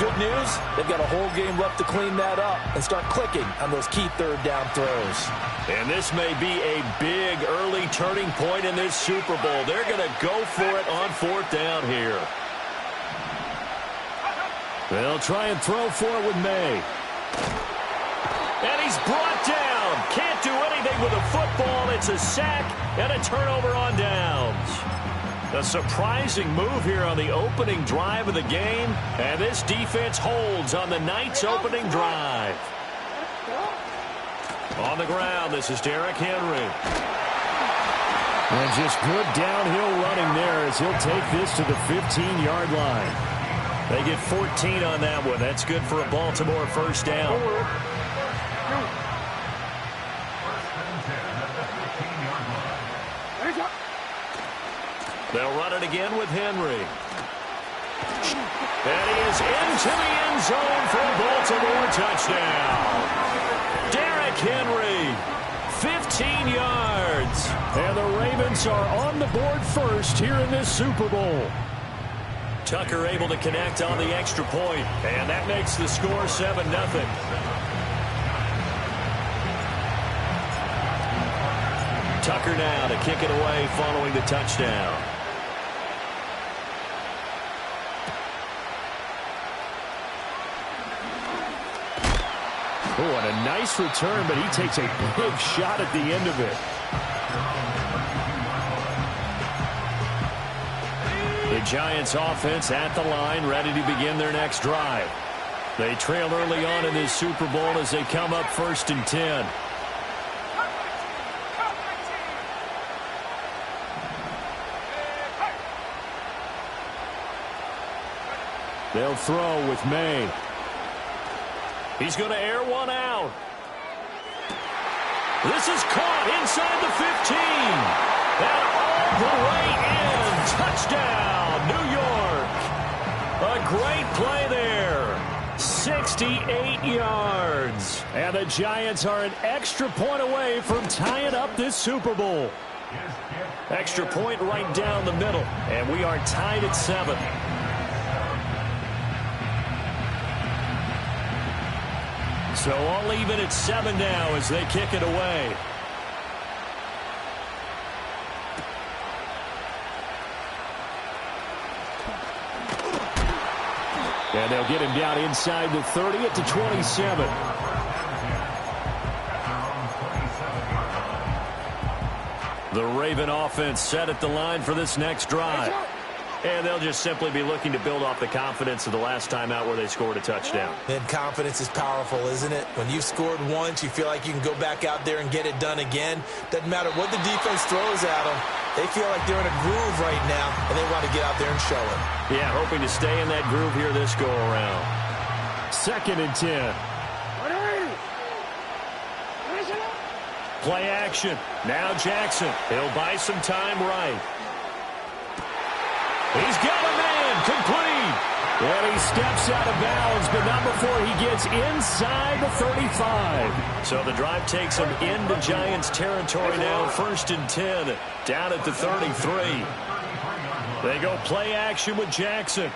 Good news, they've got a whole game left to clean that up and start clicking on those key third down throws. And this may be a big early turning point in this Super Bowl. They're going to go for it on fourth down here. They'll try and throw for it with May. And he's brought down. Can't do anything with a football. It's a sack and a turnover on downs. A surprising move here on the opening drive of the game. And this defense holds on the night's opening drive. On the ground, this is Derrick Henry. And just good downhill running there as he'll take this to the 15-yard line. They get 14 on that one. That's good for a Baltimore first down. They'll run it again with Henry. And he is into the end zone for a Baltimore touchdown. Derrick Henry, 15 yards. And the Ravens are on the board first here in this Super Bowl. Tucker able to connect on the extra point, and that makes the score 7-0. Tucker now to kick it away following the touchdown. Oh, and a nice return, but he takes a big shot at the end of it. The Giants offense at the line, ready to begin their next drive. They trail early on in this Super Bowl as they come up 1st and 10. They'll throw with May. He's going to air one out. This is caught inside the 15. And all the way in. Touchdown, New York. A great play there. 68 yards. And the Giants are an extra point away from tying up this Super Bowl. Extra point right down the middle. And we are tied at 7. So all even at 7 now as they kick it away. And they'll get him down inside the 30 at the 27. The Raven offense set at the line for this next drive. And they'll just simply be looking to build off the confidence of the last time out where they scored a touchdown. And confidence is powerful, isn't it? When you've scored once, you feel like you can go back out there and get it done again. Doesn't matter what the defense throws at them. They feel like they're in a groove right now, and they want to get out there and show it. Yeah, hoping to stay in that groove here this go-around. 2nd and 10. Play action. Now Jackson. He'll buy some time right. He's got a man, complete. And he steps out of bounds, but not before he gets inside the 35. So the drive takes him into Giants territory now, 1st and 10, down at the 33. They go play action with Jackson.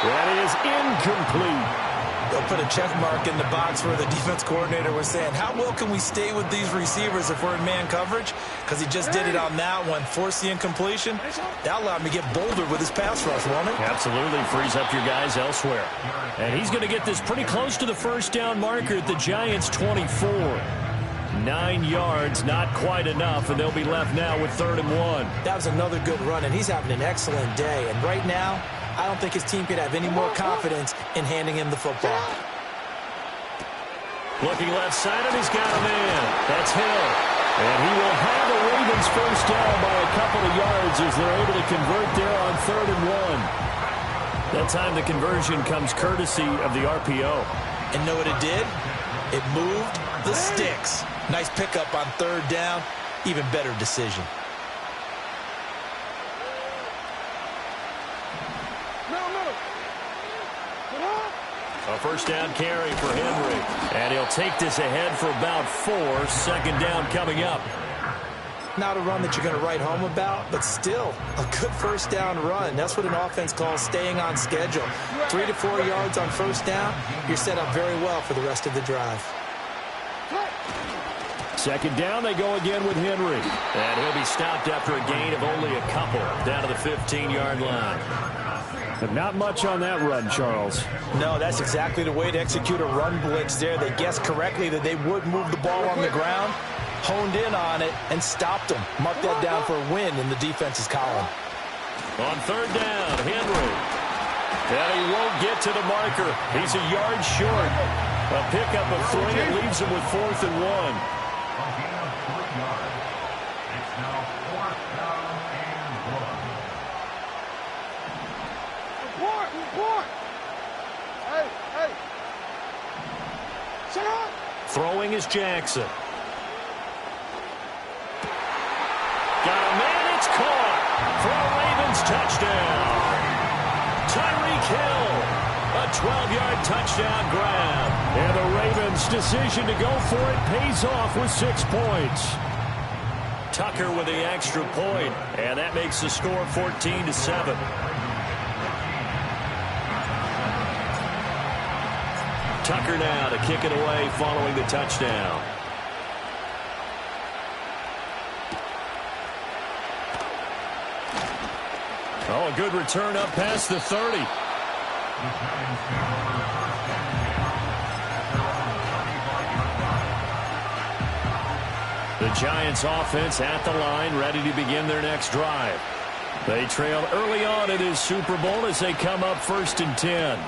That is incomplete. They'll put a check mark in the box where the defense coordinator was saying, how well can we stay with these receivers if we're in man coverage? Because he just did it on that one, forced the incompletion. That allowed him to get bolder with his pass rush, won't it? Absolutely, frees up your guys elsewhere. And he's going to get this pretty close to the first down marker at the Giants' 24. 9 yards, not quite enough, and they'll be left now with 3rd and 1. That was another good run, and he's having an excellent day. And right now, I don't think his team could have any more confidence in handing him the football. Looking left-sided, he's got a man. That's Hill. And he will have the Ravens first down by a couple of yards as they're able to convert there on 3rd and 1. That time the conversion comes courtesy of the RPO. And know what it did? It moved the sticks. Nice pickup on 3rd down. Even better decision. A first down carry for Henry. And he'll take this ahead for about 4. 2nd down coming up. Not a run that you're going to write home about, but still a good first down run. That's what an offense calls staying on schedule. 3 to 4 yards on first down. You're set up very well for the rest of the drive. 2nd down, they go again with Henry. And he'll be stopped after a gain of only a couple down to the 15-yard line. But not much on that run, Charles. No, that's exactly the way to execute a run blitz there. They guessed correctly that they would move the ball on the ground, honed in on it, and stopped them. Mark that down for a win in the defense's column. On 3rd down, Henry. And he won't get to the marker. He's a yard short. A pickup of 3. It leaves him with 4th and 1. Throwing is Jackson. Got a man, it's caught for a Ravens touchdown. Tyreek Hill, a 12-yard touchdown grab. And the Ravens' decision to go for it pays off with 6 points. Tucker with the extra point, and that makes the score 14-7. Tucker now to kick it away following the touchdown. Oh, a good return up past the 30. The Giants offense at the line, ready to begin their next drive. They trail early on in his Super Bowl as they come up 1st and 10.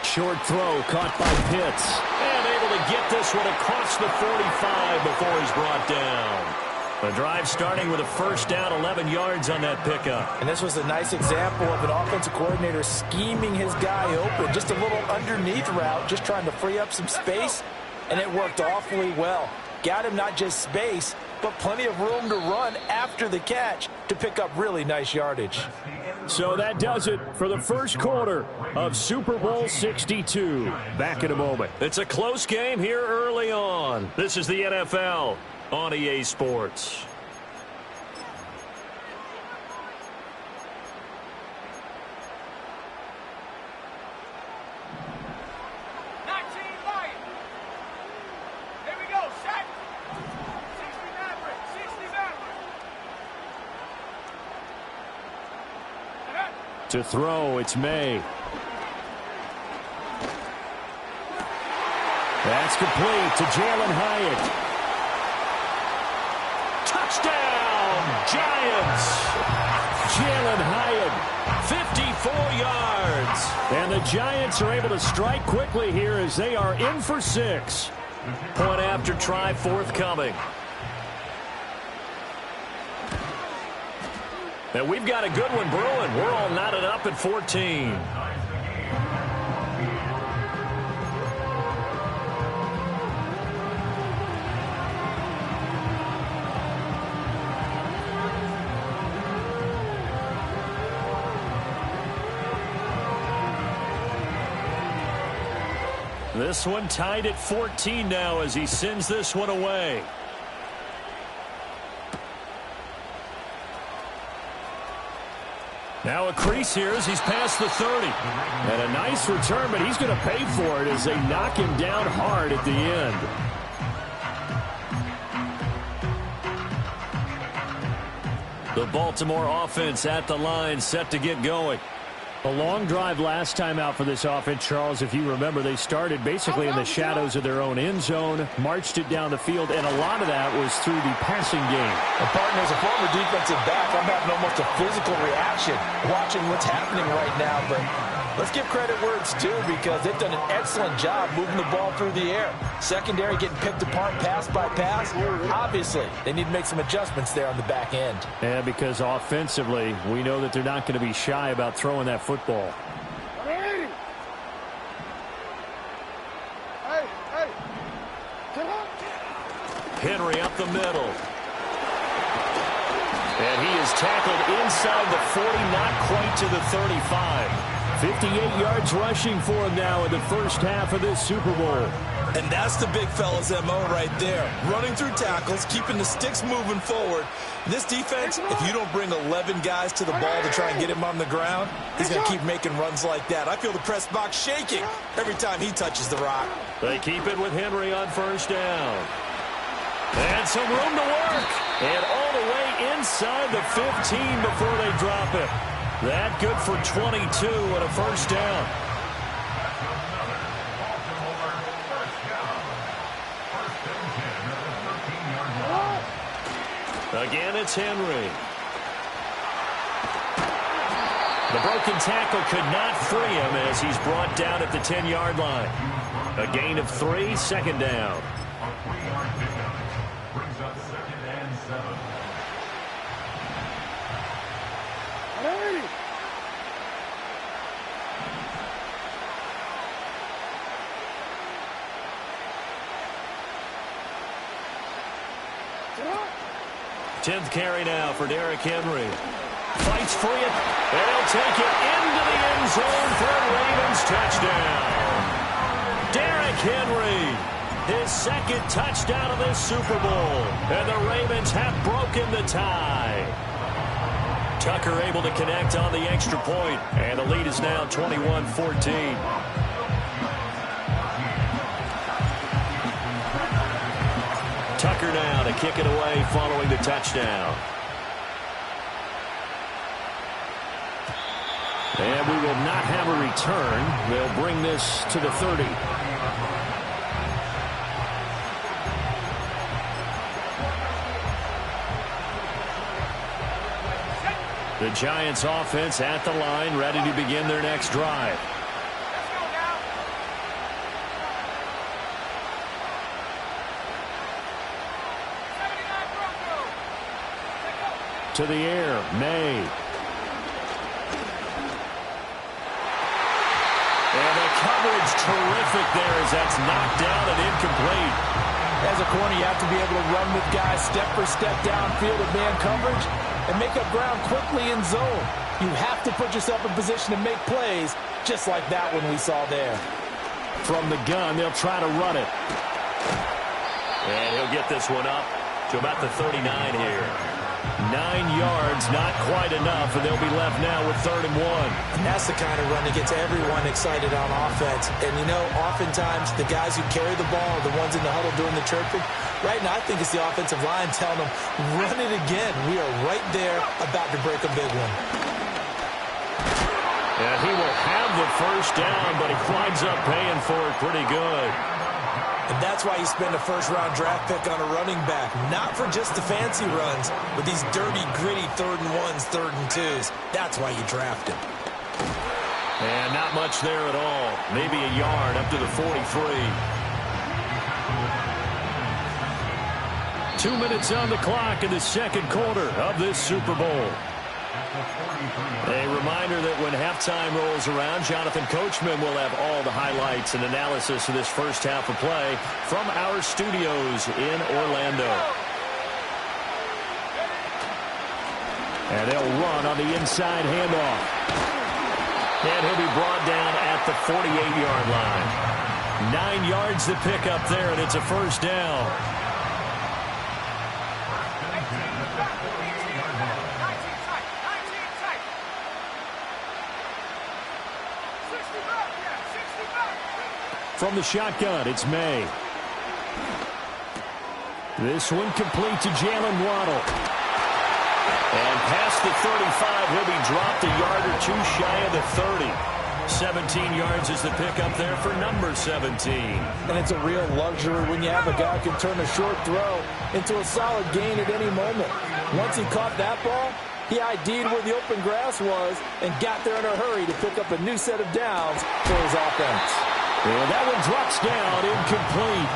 Short throw caught by Pitts. And able to get this one across the 45 before he's brought down. The drive starting with a first down, 11 yards on that pickup. And this was a nice example of an offensive coordinator scheming his guy open. Just a little underneath route, just trying to free up some space, and it worked awfully well. Got him not just space, but plenty of room to run after the catch to pick up really nice yardage. So that does it for the first quarter of Super Bowl 62. Back in a moment. It's a close game here early on. This is the NFL on EA Sports. To throw, it's May. That's complete to Jalen Hyatt. Touchdown, Giants! Jalen Hyatt, 54 yards. And the Giants are able to strike quickly here as they are in for 6. Point after try forthcoming. And we've got a good one brewing. We're all knotted up at 14. This one tied at 14 now as he sends this one away. Now a crease here as he's past the 30. And a nice return, but he's going to pay for it as they knock him down hard at the end. The Baltimore offense at the line, set to get going. A long drive last time out for this offense, Charles. If you remember, they started basically in the shadows of their own end zone, marched it down the field, and a lot of that was through the passing game. And partner, as a former defensive back, I'm having almost a physical reaction watching what's happening right now. But let's give credit where it's due because they've done an excellent job moving the ball through the air. Secondary getting picked apart pass by pass. Obviously, they need to make some adjustments there on the back end. Yeah, because offensively, we know that they're not going to be shy about throwing that football. Henry up the middle. And he is tackled inside the 40, not quite to the 35. 58 yards rushing for him now in the first half of this Super Bowl. And that's the big fella's MO right there. Running through tackles, keeping the sticks moving forward. This defense, if you don't bring 11 guys to the ball to try and get him on the ground, he's going to keep making runs like that. I feel the press box shaking every time he touches the rock. They keep it with Henry on first down. And some room to work. And all the way inside the 15 before they drop it. That good for 22 and a first down. Again, it's Henry. The broken tackle could not free him as he's brought down at the 10-yard line. A gain of 3, second down. Brings up 2nd and 7. Tenth carry now for Derrick Henry. Fights for it, and he'll take it into the end zone for a Ravens touchdown. Derrick Henry, his second touchdown of this Super Bowl, and the Ravens have broken the tie. Tucker able to connect on the extra point, and the lead is now 21-14. Tucker now to kick it away following the touchdown. And we will not have a return. They'll bring this to the 30. The Giants offense at the line, ready to begin their next drive. To the air, May. And the coverage terrific there as that's knocked down and incomplete. As a corner, you have to be able to run with guys step for step downfield with man coverage and make up ground quickly in zone. You have to put yourself in position to make plays just like that one we saw there. From the gun, they'll try to run it. And he'll get this one up to about the 39 here. 9 yards, not quite enough, and they'll be left now with 3rd and 1. And that's the kind of run that gets everyone excited on offense. And, you know, oftentimes the guys who carry the ball are the ones in the huddle doing the chirping. Right now, I think it's the offensive line telling them, run it again. We are right there about to break a big one. And he will have the first down, but he winds up paying for it pretty good. And that's why you spend a first-round draft pick on a running back. Not for just the fancy runs, but these dirty, gritty 3rd and 1s, 3rd and 2s. That's why you draft him. And not much there at all. Maybe a yard up to the 43. 2 minutes on the clock in the second quarter of this Super Bowl. A reminder that when halftime rolls around, Jonathan Coachman will have all the highlights and analysis of this first half of play from our studios in Orlando. And they'll run on the inside handoff. And he'll be brought down at the 48-yard line. 9 yards to pick up there, and it's a first down. From the shotgun, it's May. This one complete to Jalen Waddle. And past the 35, he'll be dropped a yard or two shy of the 30. 17 yards is the pickup there for number 17. And it's a real luxury when you have a guy who can turn a short throw into a solid gain at any moment. Once he caught that ball, he ID'd where the open grass was and got there in a hurry to pick up a new set of downs for his offense. And that one drops down, incomplete.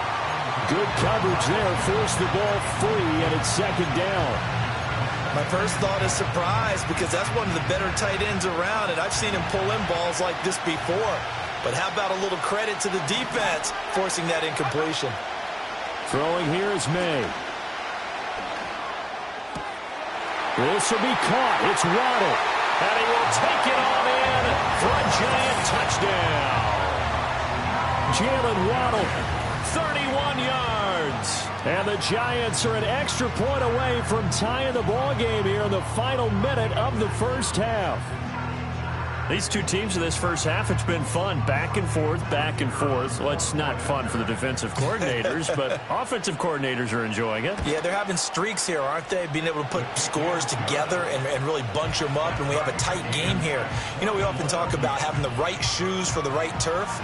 Good coverage there, forced the ball free, and it's second down. My first thought is surprise because that's one of the better tight ends around, and I've seen him pull in balls like this before. But how about a little credit to the defense forcing that incompletion? Throwing here is May. This will be caught. It's Waddle. And he will take it on in for a giant touchdown. Jalen Waddle, 31 yards. And the Giants are an extra point away from tying the ball game here in the final minute of the first half. These two teams in this first half, it's been fun. Back and forth, back and forth. Well, it's not fun for the defensive coordinators, but offensive coordinators are enjoying it. Yeah, they're having streaks here, aren't they? Being able to put scores together and really bunch them up, and we have a tight game here. You know, we often talk about having the right shoes for the right turf.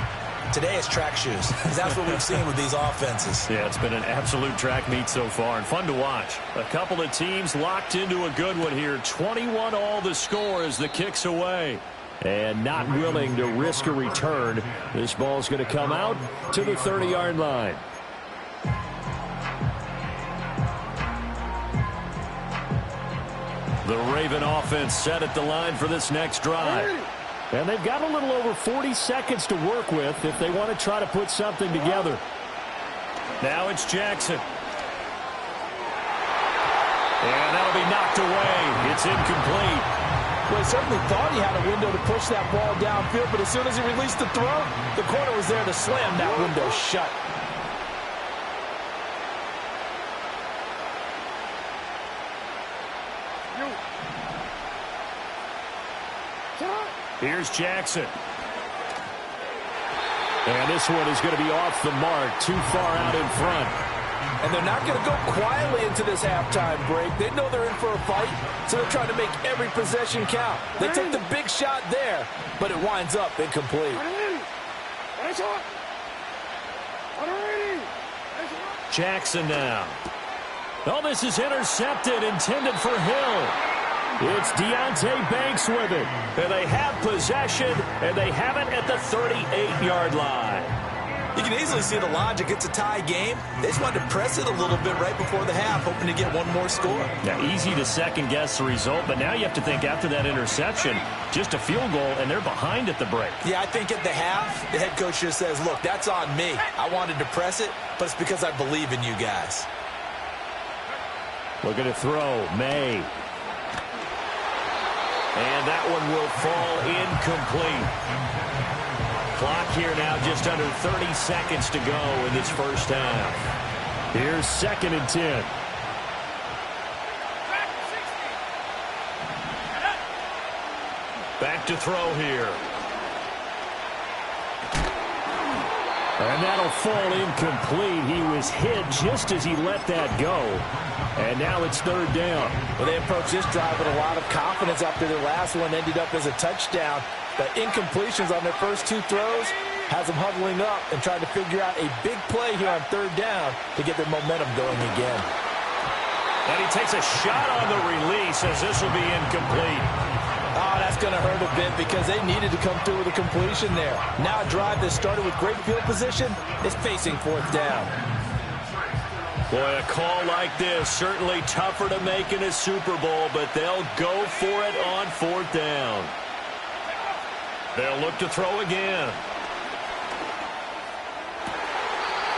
Today it's track shoes, because that's what we've seen with these offenses. Yeah, it's been an absolute track meet so far, and fun to watch. A couple of teams locked into a good one here. 21 all the score as the kick's away. And not willing to risk a return. This ball's going to come out to the 30-yard line. The Raven offense set at the line for this next drive. And they've got a little over 40 seconds to work with if they want to try to put something together. Now it's Jackson. And that'll be knocked away. It's incomplete. Well, he certainly thought he had a window to push that ball downfield, but as soon as he released the throw, the corner was there to slam that window shut. Here's Jackson. And this one is going to be off the mark, too far out in front. And they're not going to go quietly into this halftime break. They know they're in for a fight, so they're trying to make every possession count. They took the big shot there, but it winds up incomplete. Jackson now. Oh, this is intercepted, intended for Hill. It's Deonte Banks with it. And they have possession, and they have it at the 38-yard line. You can easily see the logic. It's a tie game. They just wanted to press it a little bit right before the half, hoping to get one more score. Yeah, easy to second-guess the result, but now you have to think after that interception, just a field goal, and they're behind at the break. Yeah, I think at the half, the head coach just says, look, that's on me. I wanted to press it, but it's because I believe in you guys. Looking to throw, May. And that one will fall incomplete. Clock here now just under 30 seconds to go in this first half. Here's 2nd and 10. Back to throw here. And that'll fall incomplete. He was hit just as he let that go. And now it's 3rd down. Well, they approach this drive with a lot of confidence after their last one ended up as a touchdown. The incompletions on their first 2 throws Has them huddling up and trying to figure out a big play here on third down to get their momentum going again. And he takes a shot on the release as this will be incomplete. Oh, that's going to hurt a bit because they needed to come through with a completion there. Now a drive that started with great field position is facing fourth down. Boy, a call like this, certainly tougher to make in a Super Bowl, but they'll go for it on fourth down. They'll look to throw again.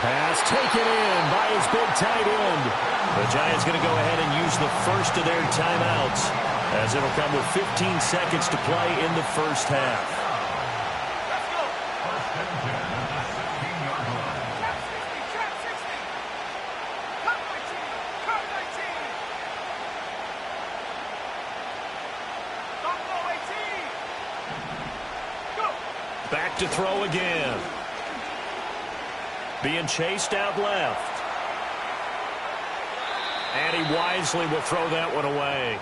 Pass taken in by his big tight end. The Giants going to go ahead and use the first of their timeouts, as it'll come with 15 seconds to play in the first half. Back to throw again. Being chased out left. And he wisely will throw that one away.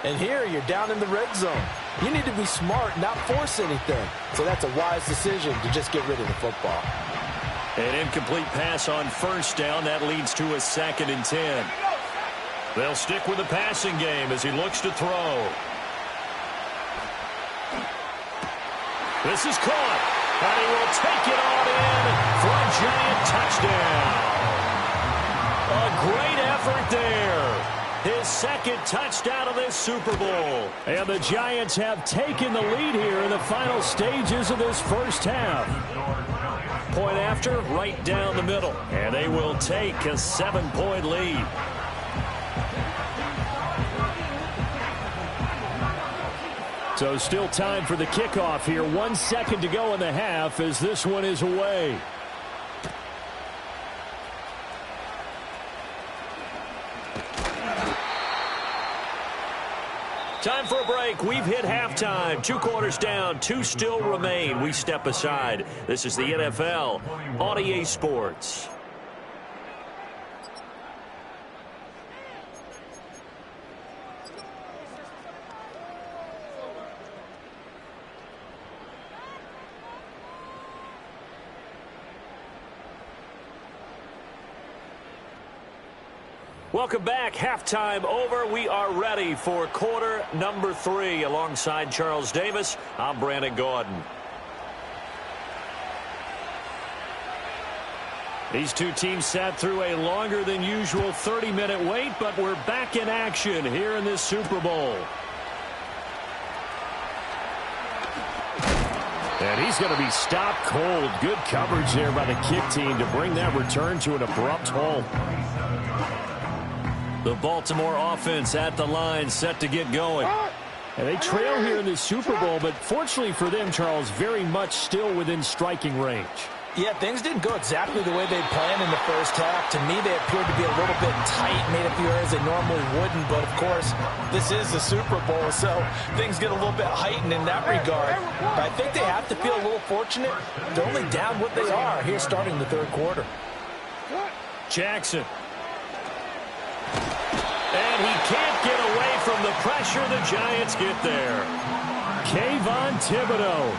And here you're down in the red zone. You need to be smart, not force anything. So that's a wise decision to just get rid of the football. An incomplete pass on first down. That leads to a 2nd and 10. They'll stick with the passing game as he looks to throw. This is caught. And he will take it on in for a Giant touchdown. A great effort there. His 2nd touchdown of this Super Bowl. And the Giants have taken the lead here in the final stages of this first half. Point after, right down the middle. And they will take a 7-point lead. So still time for the kickoff here. 1 second to go in the half as this one is away. Time for a break. We've hit halftime. 2 quarters down. 2 still remain. We step aside. This is the NFL on EA Sports. Welcome back. Halftime over. We are ready for quarter number 3. Alongside Charles Davis, I'm Brandon Gordon. These two teams sat through a longer than usual 30-minute wait, but we're back in action here in this Super Bowl. And he's going to be stopped cold. Good coverage there by the kick team to bring that return to an abrupt halt. The Baltimore offense at the line, set to get going. And they trail here in the Super Bowl, but fortunately for them, Charles, very much still within striking range. Yeah, things didn't go exactly the way they planned in the first half. To me, they appeared to be a little bit tight, made a few errors they normally wouldn't. But, of course, this is the Super Bowl, so things get a little bit heightened in that regard. But I think they have to feel a little fortunate. They're only down what they are here starting the third quarter. Jackson. And he can't get away from the pressure. The Giants get there. Kayvon Thibodeau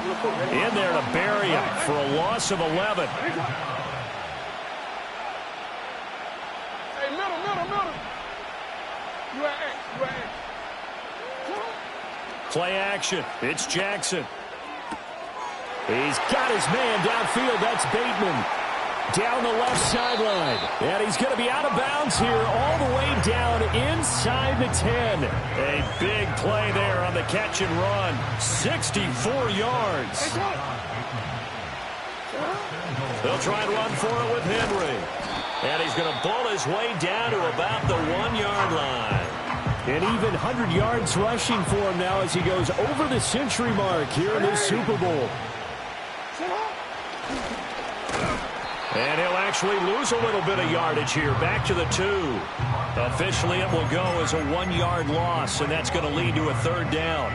in there to bury him for a loss of 11. Hey, middle. You at X. Play action. It's Jackson. He's got his man downfield. That's Bateman. Down the left sideline. And he's going to be out of bounds here all the way down inside the 10. A big play there on the catch and run. 64 yards. They'll try and run for it with Henry. And he's going to bull his way down to about the 1-yard line. And even 100 yards rushing for him now as he goes over the century mark here in this Super Bowl. And he'll actually lose a little bit of yardage here. Back to the 2. Officially, it will go as a 1-yard loss, and that's going to lead to a third down.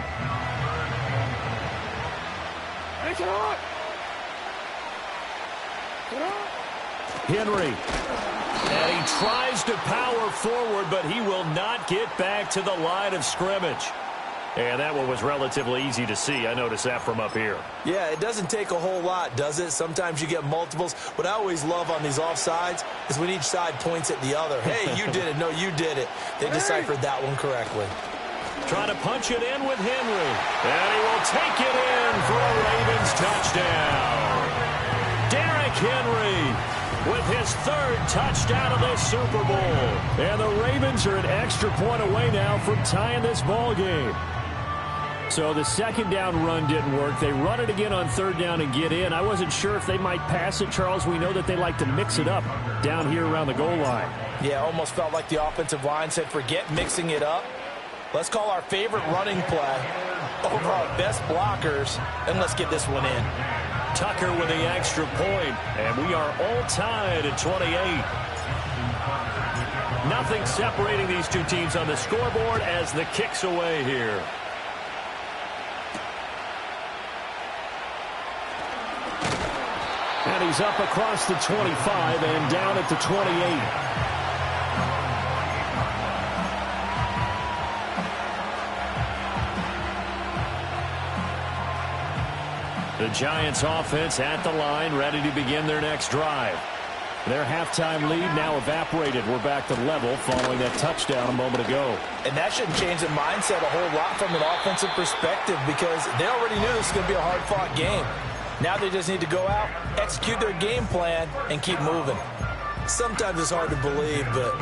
Henry. And he tries to power forward, but he will not get back to the line of scrimmage. And that one was relatively easy to see. I noticed that from up here. Yeah, it doesn't take a whole lot, does it? Sometimes you get multiples. What I always love on these offsides is when each side points at the other. Hey, you did it. No, you did it. They deciphered that one correctly. Trying to punch it in with Henry. And he will take it in for a Ravens touchdown. Derrick Henry with his third touchdown of this Super Bowl. And the Ravens are an extra point away now from tying this ball game. So the second down run didn't work. They run it again on third down and get in. I wasn't sure if they might pass it, Charles. We know that they like to mix it up down here around the goal line. Yeah, almost felt like the offensive line said, forget mixing it up. Let's call our favorite running play over our best blockers, and let's get this one in. Tucker with the extra point, and we are all tied at 28. Nothing separating these two teams on the scoreboard as the kick's away here. And he's up across the 25 and down at the 28. The Giants offense at the line, ready to begin their next drive. Their halftime lead now evaporated. We're back to level following that touchdown a moment ago. And that shouldn't change the mindset a whole lot from an offensive perspective because they already knew this was going to be a hard-fought game. Now they just need to go out, execute their game plan, and keep moving. Sometimes it's hard to believe, but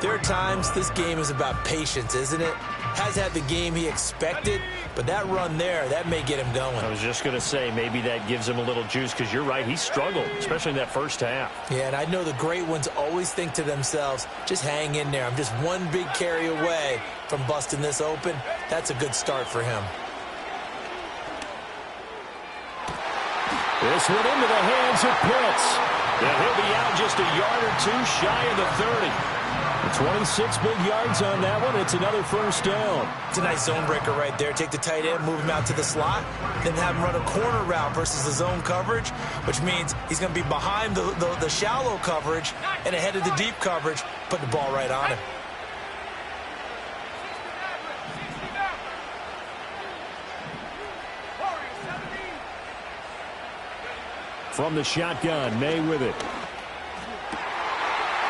there are times this game is about patience, isn't it? Has had the game he expected, but that run there, that may get him going. I was just going to say, maybe that gives him a little juice because you're right, he struggled, especially in that first half. Yeah, and I know the great ones always think to themselves, just hang in there. I'm just one big carry away from busting this open. That's a good start for him. This went into the hands of Pitts. And he'll be out just a yard or two shy of the 30. 26 big yards on that one. It's another first down. It's a nice zone breaker right there. Take the tight end, move him out to the slot, then have him run a corner route versus the zone coverage, which means he's going to be behind the shallow coverage and ahead of the deep coverage, put the ball right on him. From the shotgun, May with it.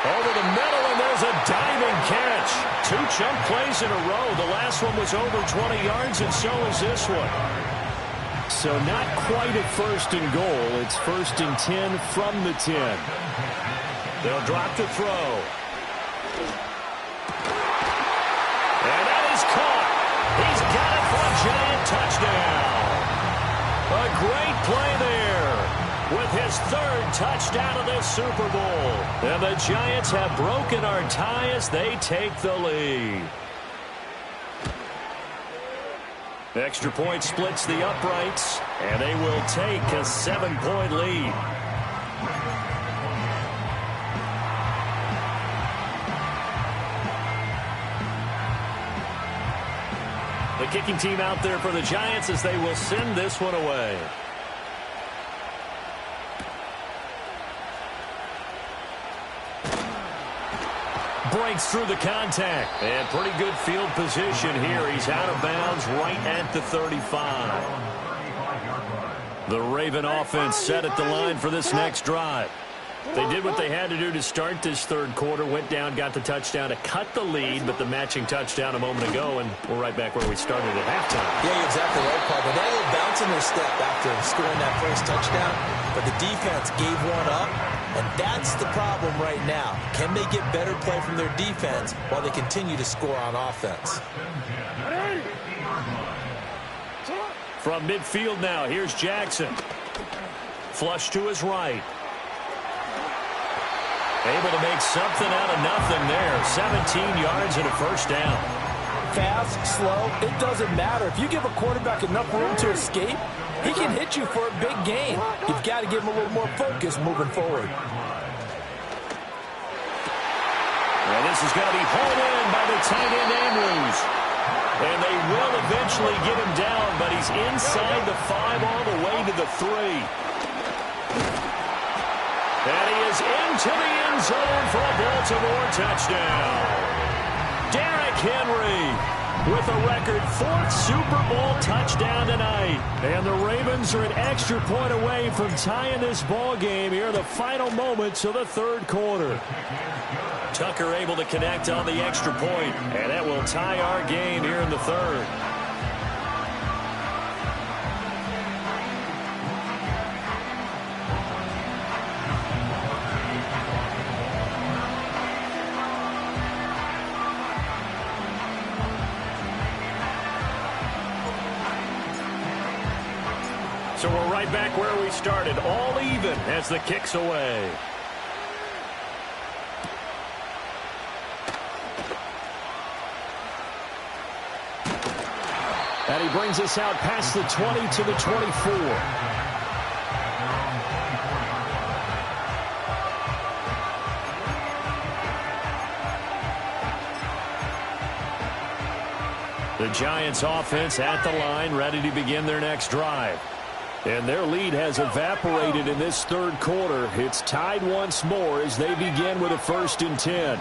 Over the middle, and there's a diving catch. 2 chunk plays in a row. The last one was over 20 yards, and so is this one. So not quite at first and goal. It's first and 10 from the 10. They'll drop to throw. And that is caught. He's got it for a giant touchdown. A great play there with his third touchdown of this Super Bowl. And the Giants have broken our tie as they take the lead. Extra point splits the uprights, and they will take a 7-point lead. The kicking team out there for the Giants as they will send this one away. Breaks through the contact. And pretty good field position here. He's out of bounds right at the 35. The Raven offense set at the line for this next drive. They did what they had to do to start this third quarter, went down, got the touchdown to cut the lead, but the matching touchdown a moment ago, and we're right back where we started at halftime. Yeah, you're exactly right, Paul. They had a little bounce in their step after scoring that first touchdown, but the defense gave one up, and that's the problem right now. Can they get better play from their defense while they continue to score on offense? From midfield now, here's Jackson. Flush to his right. Able to make something out of nothing there. 17 yards and a first down. Fast, slow, it doesn't matter. If you give a quarterback enough room to escape, he can hit you for a big gain. You've got to give him a little more focus moving forward. Well, this is going to be hauled in by the tight end Andrews. And they will eventually get him down, but he's inside the 5 all the way to the 3. And he is into the end zone for a Baltimore touchdown. Derrick Henry with a record 4th Super Bowl touchdown tonight. And the Ravens are an extra point away from tying this ball game here in the final moments of the 3rd quarter. Tucker able to connect on the extra point, and that will tie our game here in the 3rd. So we're right back where we started, all even as the kick's away. And he brings us out past the 20 to the 24. The Giants offense at the line, ready to begin their next drive. And their lead has evaporated in this 3rd quarter. It's tied once more as they begin with a 1st and 10.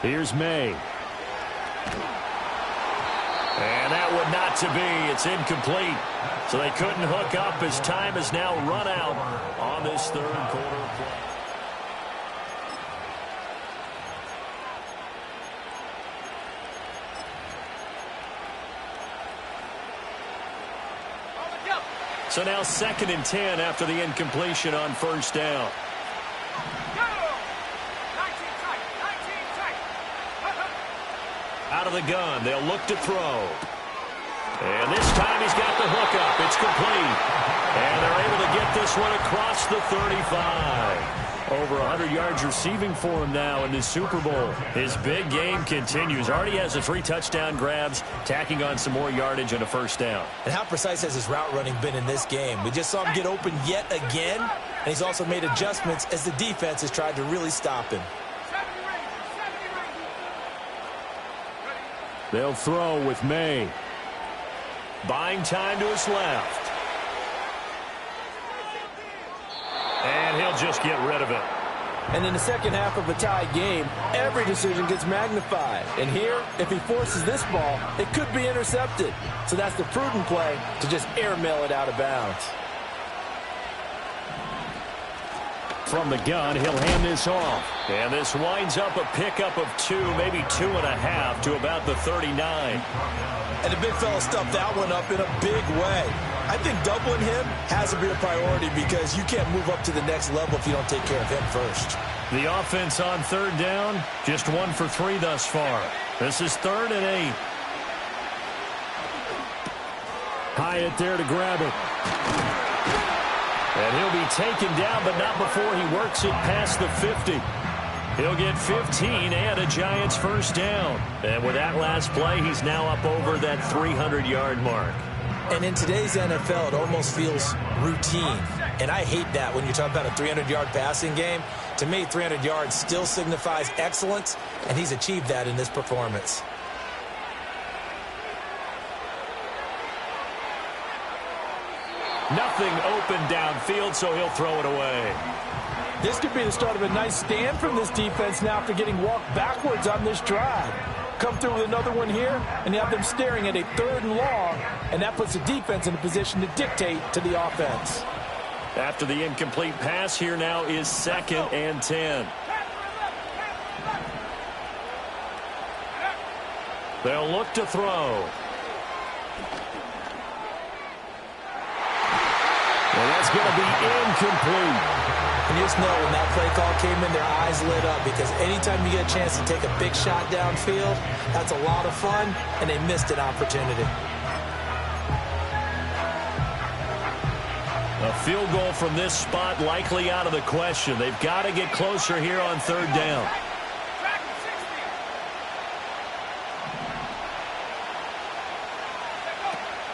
Here's May. And that would not to be. It's incomplete. So they couldn't hook up as time has now run out on this 3rd quarter play. So now 2nd and 10 after the incompletion on 1st down. Out of the gun, they'll look to throw. And this time he's got the hookup. It's complete. And they're able to get this one across the 35. Over 100 yards receiving for him now in the Super Bowl. His big game continues. Already has the 3 touchdown grabs, tacking on some more yardage and a 1st down. And how precise has his route running been in this game? We just saw him get open yet again, and he's also made adjustments as the defense has tried to really stop him. They'll throw with May. Buying time to his left. And he'll just get rid of it. And in the second half of a tie game, every decision gets magnified. And here, if he forces this ball, it could be intercepted. So that's the prudent play to just airmail it out of bounds. From the gun, he'll hand this off. And this winds up a pickup of 2, maybe 2.5 to about the 39. And the big fella stuffed that one up in a big way. I think doubling him has to be a priority because you can't move up to the next level if you don't take care of him first. The offense on 3rd down, just 1 for 3 thus far. This is 3rd and 8. Hyatt there to grab it. And he'll be taken down, but not before he works it past the 50. He'll get 15 and a Giants 1st down. And with that last play, he's now up over that 300-yard mark. And in today's NFL, it almost feels routine. And I hate that when you talk about a 300-yard passing game. To me, 300 yards still signifies excellence, and he's achieved that in this performance. Nothing open downfield, so he'll throw it away. This could be the start of a nice stand from this defense now after getting walked backwards on this drive. Come through with another one here, and you have them staring at a 3rd and long, and that puts the defense in a position to dictate to the offense. After the incomplete pass, here now is 2nd and 10. They'll look to throw. And that's going to be incomplete. And you just know when that play call came in, their eyes lit up because anytime you get a chance to take a big shot downfield, that's a lot of fun, and they missed an opportunity. A field goal from this spot likely out of the question. They've got to get closer here on 3rd down.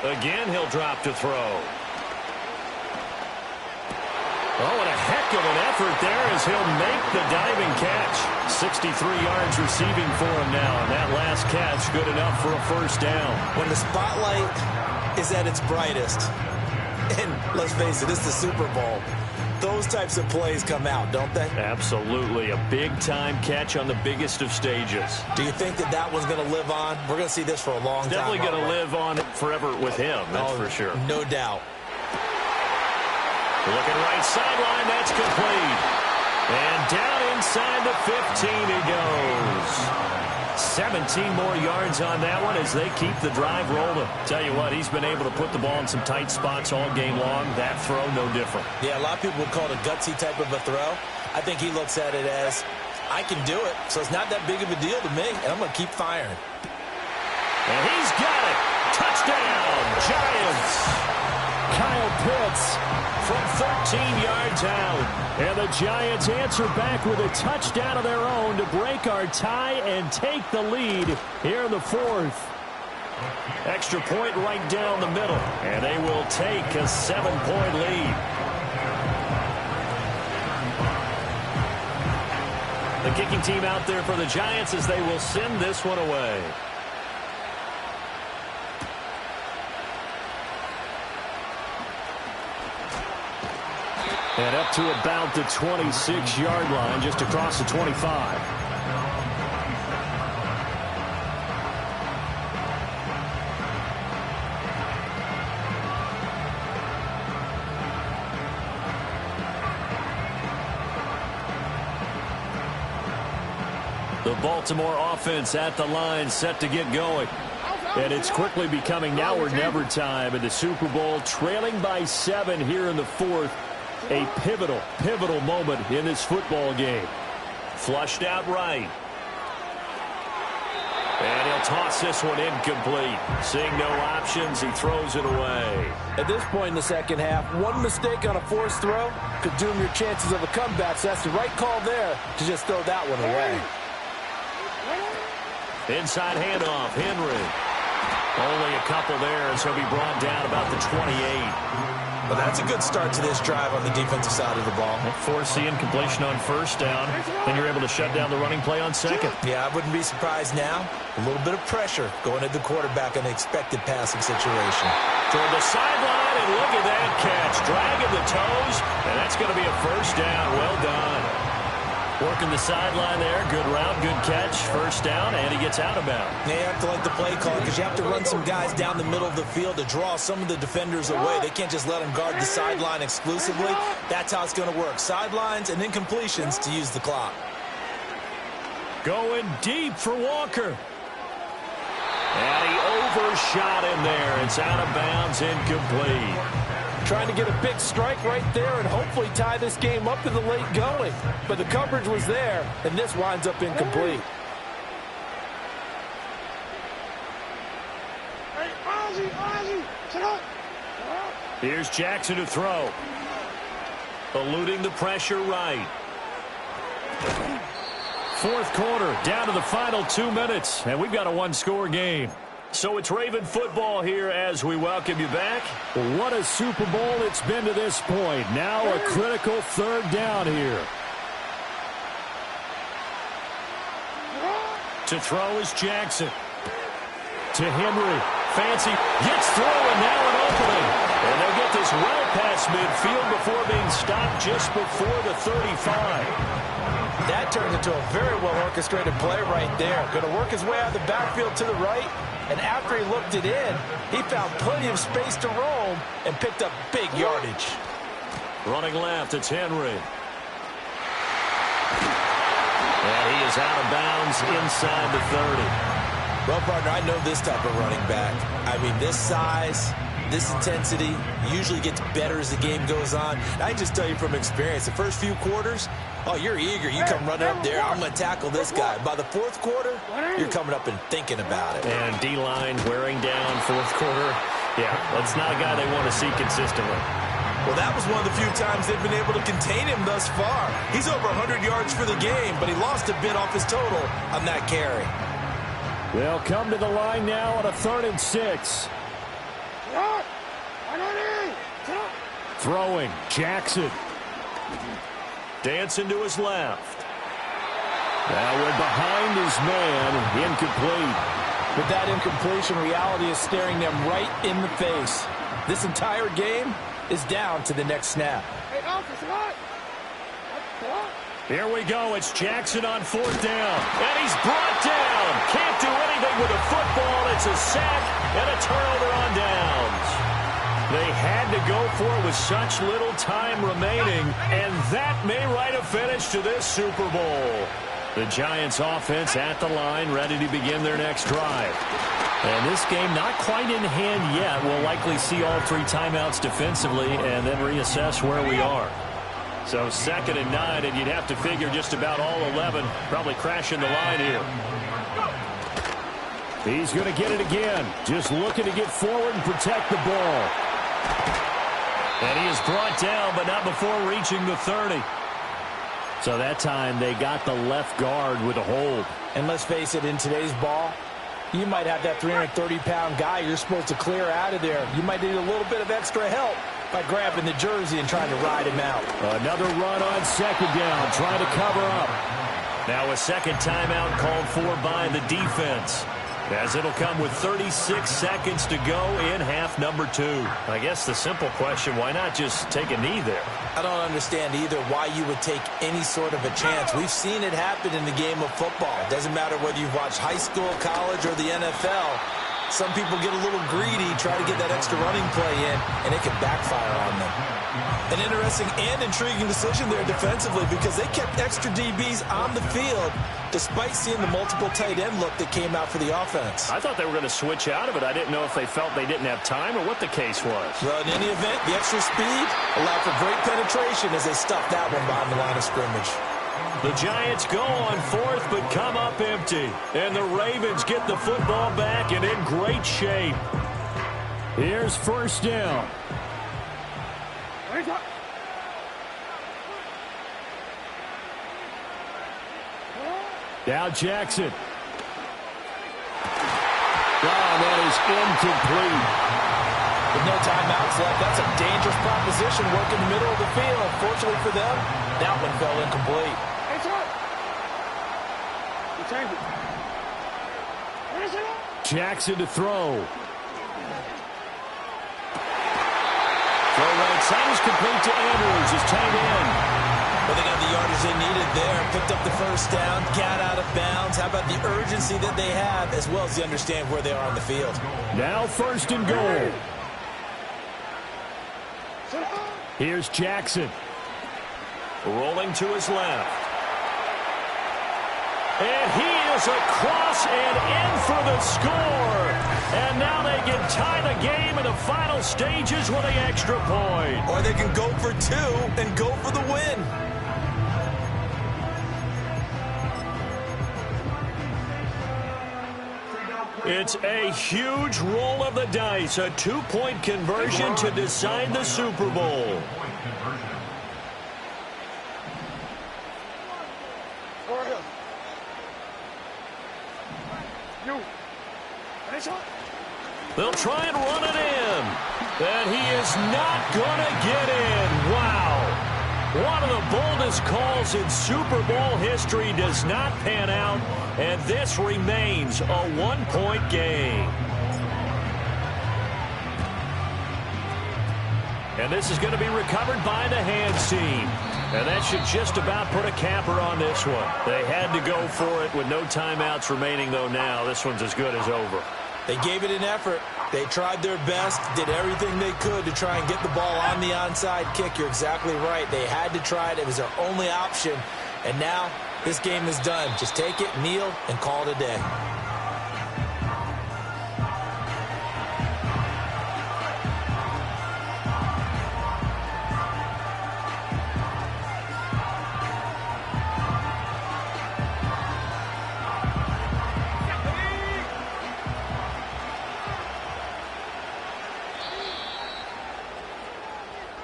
Again, he'll drop to throw. Oh, and a heck of an effort there as he'll make the diving catch. 63 yards receiving for him now, and that last catch good enough for a 1st down. When the spotlight is at its brightest, and let's face it, it's the Super Bowl. Those types of plays come out, don't they? Absolutely. A big-time catch on the biggest of stages. Do you think that that one's going to live on? We're going to see this for a long time. Definitely going to live on forever with him, that's for sure. No doubt. Looking right sideline, that's complete. And down inside the 15 he goes. 17 more yards on that one as they keep the drive rolling. Tell you what, he's been able to put the ball in some tight spots all game long. That throw, no different. Yeah, a lot of people would call it a gutsy type of a throw. I think he looks at it as, I can do it, so it's not that big of a deal to me, and I'm going to keep firing. And he's got it. Touchdown, Giants. Kyle Pitts from 13 yards out. And the Giants answer back with a touchdown of their own to break our tie and take the lead here in the fourth. Extra point right down the middle. And they will take a 7-point lead. The kicking team out there for the Giants as they will send this one away. And up to about the 26-yard line, just across the 25. The Baltimore offense at the line, set to get going. And it's quickly becoming now or never time in the Super Bowl, trailing by 7 here in the fourth. A pivotal moment in this football game. Flushed out right. And he'll toss this one incomplete. Seeing no options, he throws it away. At this point in the second half, one mistake on a forced throw could doom your chances of a comeback. So that's the right call there to just throw that one away. Inside handoff, Henry. Only a couple there as he'll be brought down about the 28. Well, that's a good start to this drive on the defensive side of the ball. Forcing completion on first down. Then you're able to shut down the running play on second. Yeah, I wouldn't be surprised now. A little bit of pressure going at the quarterback in an expected passing situation. Toward the sideline, and look at that catch. Dragging the toes, and that's going to be a first down. Well done. Working the sideline there. Good route, good catch. First down, and he gets out of bounds. Yeah, you have to like the play call because you have to run some guys down the middle of the field to draw some of the defenders away. They can't just let them guard the sideline exclusively. That's how it's going to work. Sidelines and incompletions to use the clock. Going deep for Walker. And he overshot him there. It's out of bounds, incomplete. Trying to get a big strike right there and hopefully tie this game up in the late going. But the coverage was there, and this winds up incomplete. Here's Jackson to throw. Eluding the pressure right. Fourth quarter, down to the final 2 minutes, and we've got a one-score game. So it's Raven football here as we welcome you back. What a Super Bowl it's been to this point. Now a critical third down here. To throw is Jackson. To Henry. Fancy gets through and now an opening. And they'll get this well past midfield before being stopped just before the 35. That turns into a very well-orchestrated play right there. Going to work his way out of the backfield to the right. And after he looked it in, he found plenty of space to roam and picked up big yardage. Running left, it's Henry. And he is out of bounds inside the 30. Well, partner, I know this type of running back. I mean, this size, this intensity usually gets better as the game goes on. And I just tell you from experience, the first few quarters, oh, you're eager. You come running up there, I'm going to tackle this guy. By the fourth quarter, you're coming up and thinking about it. And D-line wearing down fourth quarter. Yeah, that's not a guy they want to see consistently. Well, that was one of the few times they've been able to contain him thus far. He's over 100 yards for the game, but he lost a bit off his total on that carry. They'll come to the line now on a 3rd and 6. Throwing, Jackson. Dancing to his left. Now we're behind his man, incomplete. With that incompletion, reality is staring them right in the face. This entire game, is down to the next snap. Hey, Alfred, what? Here we go. It's Jackson on 4th down. And he's brought down. Can't do anything with a football. It's a sack and a turnover on downs. They had to go for it with such little time remaining, and that may write a finish to this Super Bowl. The Giants offense at the line, ready to begin their next drive. And this game not quite in hand yet. We'll likely see all 3 timeouts defensively and then reassess where we are. So 2nd and 9, and you'd have to figure just about all 11 probably crashing the line here. He's going to get it again. Just looking to get forward and protect the ball. And he is brought down, but not before reaching the 30. So that time they got the left guard with a hold. And let's face it, in today's ball, you might have that 330-pound guy you're supposed to clear out of there. You might need a little bit of extra help by grabbing the jersey and trying to ride him out. Another run on 2nd down, trying to cover up. Now a second timeout called for by the defense, as it'll come with 36 seconds to go in half number 2. I guess the simple question, why not just take a knee there? I don't understand either why you would take any sort of a chance. We've seen it happen in the game of football. It doesn't matter whether you've watched high school, college, or the NFL. Some people get a little greedy, try to get that extra running play in, and it can backfire on them. An interesting and intriguing decision there defensively, because they kept extra DBs on the field despite seeing the multiple tight end look that came out for the offense. I thought they were going to switch out of it. I didn't know if they felt they didn't have time or what the case was. Well, in any event, the extra speed allowed for great penetration as they stuffed that one behind the line of scrimmage. The Giants go on 4th but come up empty. And the Ravens get the football back and in great shape. Here's 1st down. Now Jackson. That is incomplete. With no timeouts left, that's a dangerous proposition. Work in the middle of the field. Fortunately for them, that one fell incomplete. Jackson to throw. Throw right side is complete to Andrews. His tight end. Well, they got the yardage they needed there. Picked up the 1st down. Got out of bounds. How about the urgency that they have, as well as they understand where they are on the field? Now 1st and goal. Here's Jackson. Rolling to his left. And he is across and in for the score. And now they can tie the game in the final stages with the extra point. Or they can go for 2 and go for the win. It's a huge roll of the dice. A 2-point conversion to decide the Super Bowl. They'll try and run it in. And he is not going to get in. Wow. One of the boldest calls in Super Bowl history does not pan out. And this remains a 1-point game. And this is going to be recovered by the hands team. And that should just about put a capper on this one. They had to go for it with no timeouts remaining, though now. This one's as good as over. They gave it an effort. They tried their best, did everything they could to try and get the ball on the onside kick. You're exactly right. They had to try it. It was their only option. And now this game is done. Just take it, kneel, and call it a day.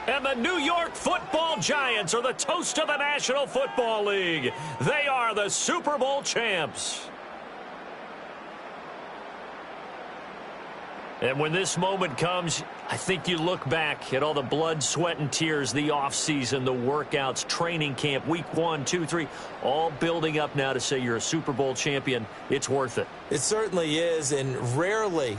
And the New York Football Giants are the toast of the National Football League. They are the Super Bowl champs. And when this moment comes, I think you look back at all the blood, sweat, and tears, the offseason, the workouts, training camp, week 1, 2, 3, all building up now to say you're a Super Bowl champion. It's worth it. It certainly is, and rarely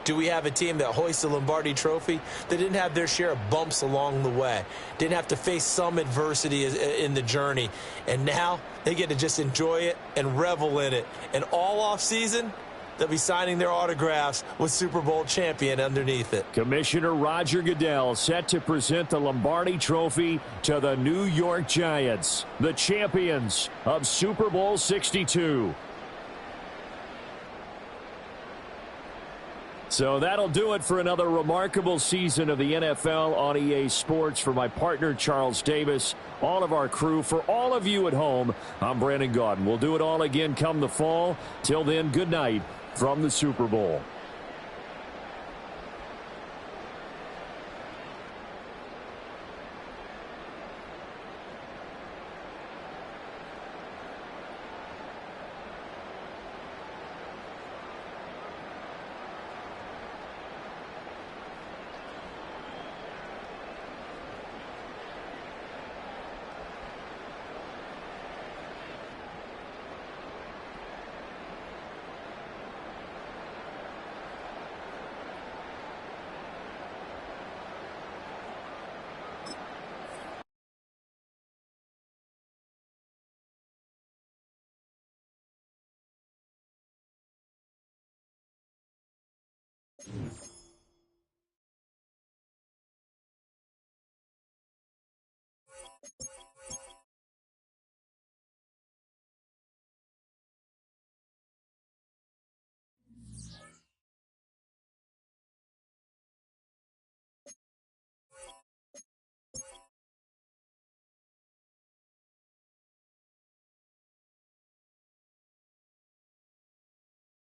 Do we have a team that hoists the Lombardi Trophy that didn't have their share of bumps along the way, didn't have to face some adversity in the journey, and now they get to just enjoy it and revel in it. And all offseason, they'll be signing their autographs with Super Bowl champion underneath it. Commissioner Roger Goodell set to present the Lombardi Trophy to the New York Giants, the champions of Super Bowl 62. So that'll do it for another remarkable season of the NFL on EA Sports. For my partner, Charles Davis, all of our crew, for all of you at home, I'm Brandon Gaudin. We'll do it all again come the fall. Till then, good night from the Super Bowl.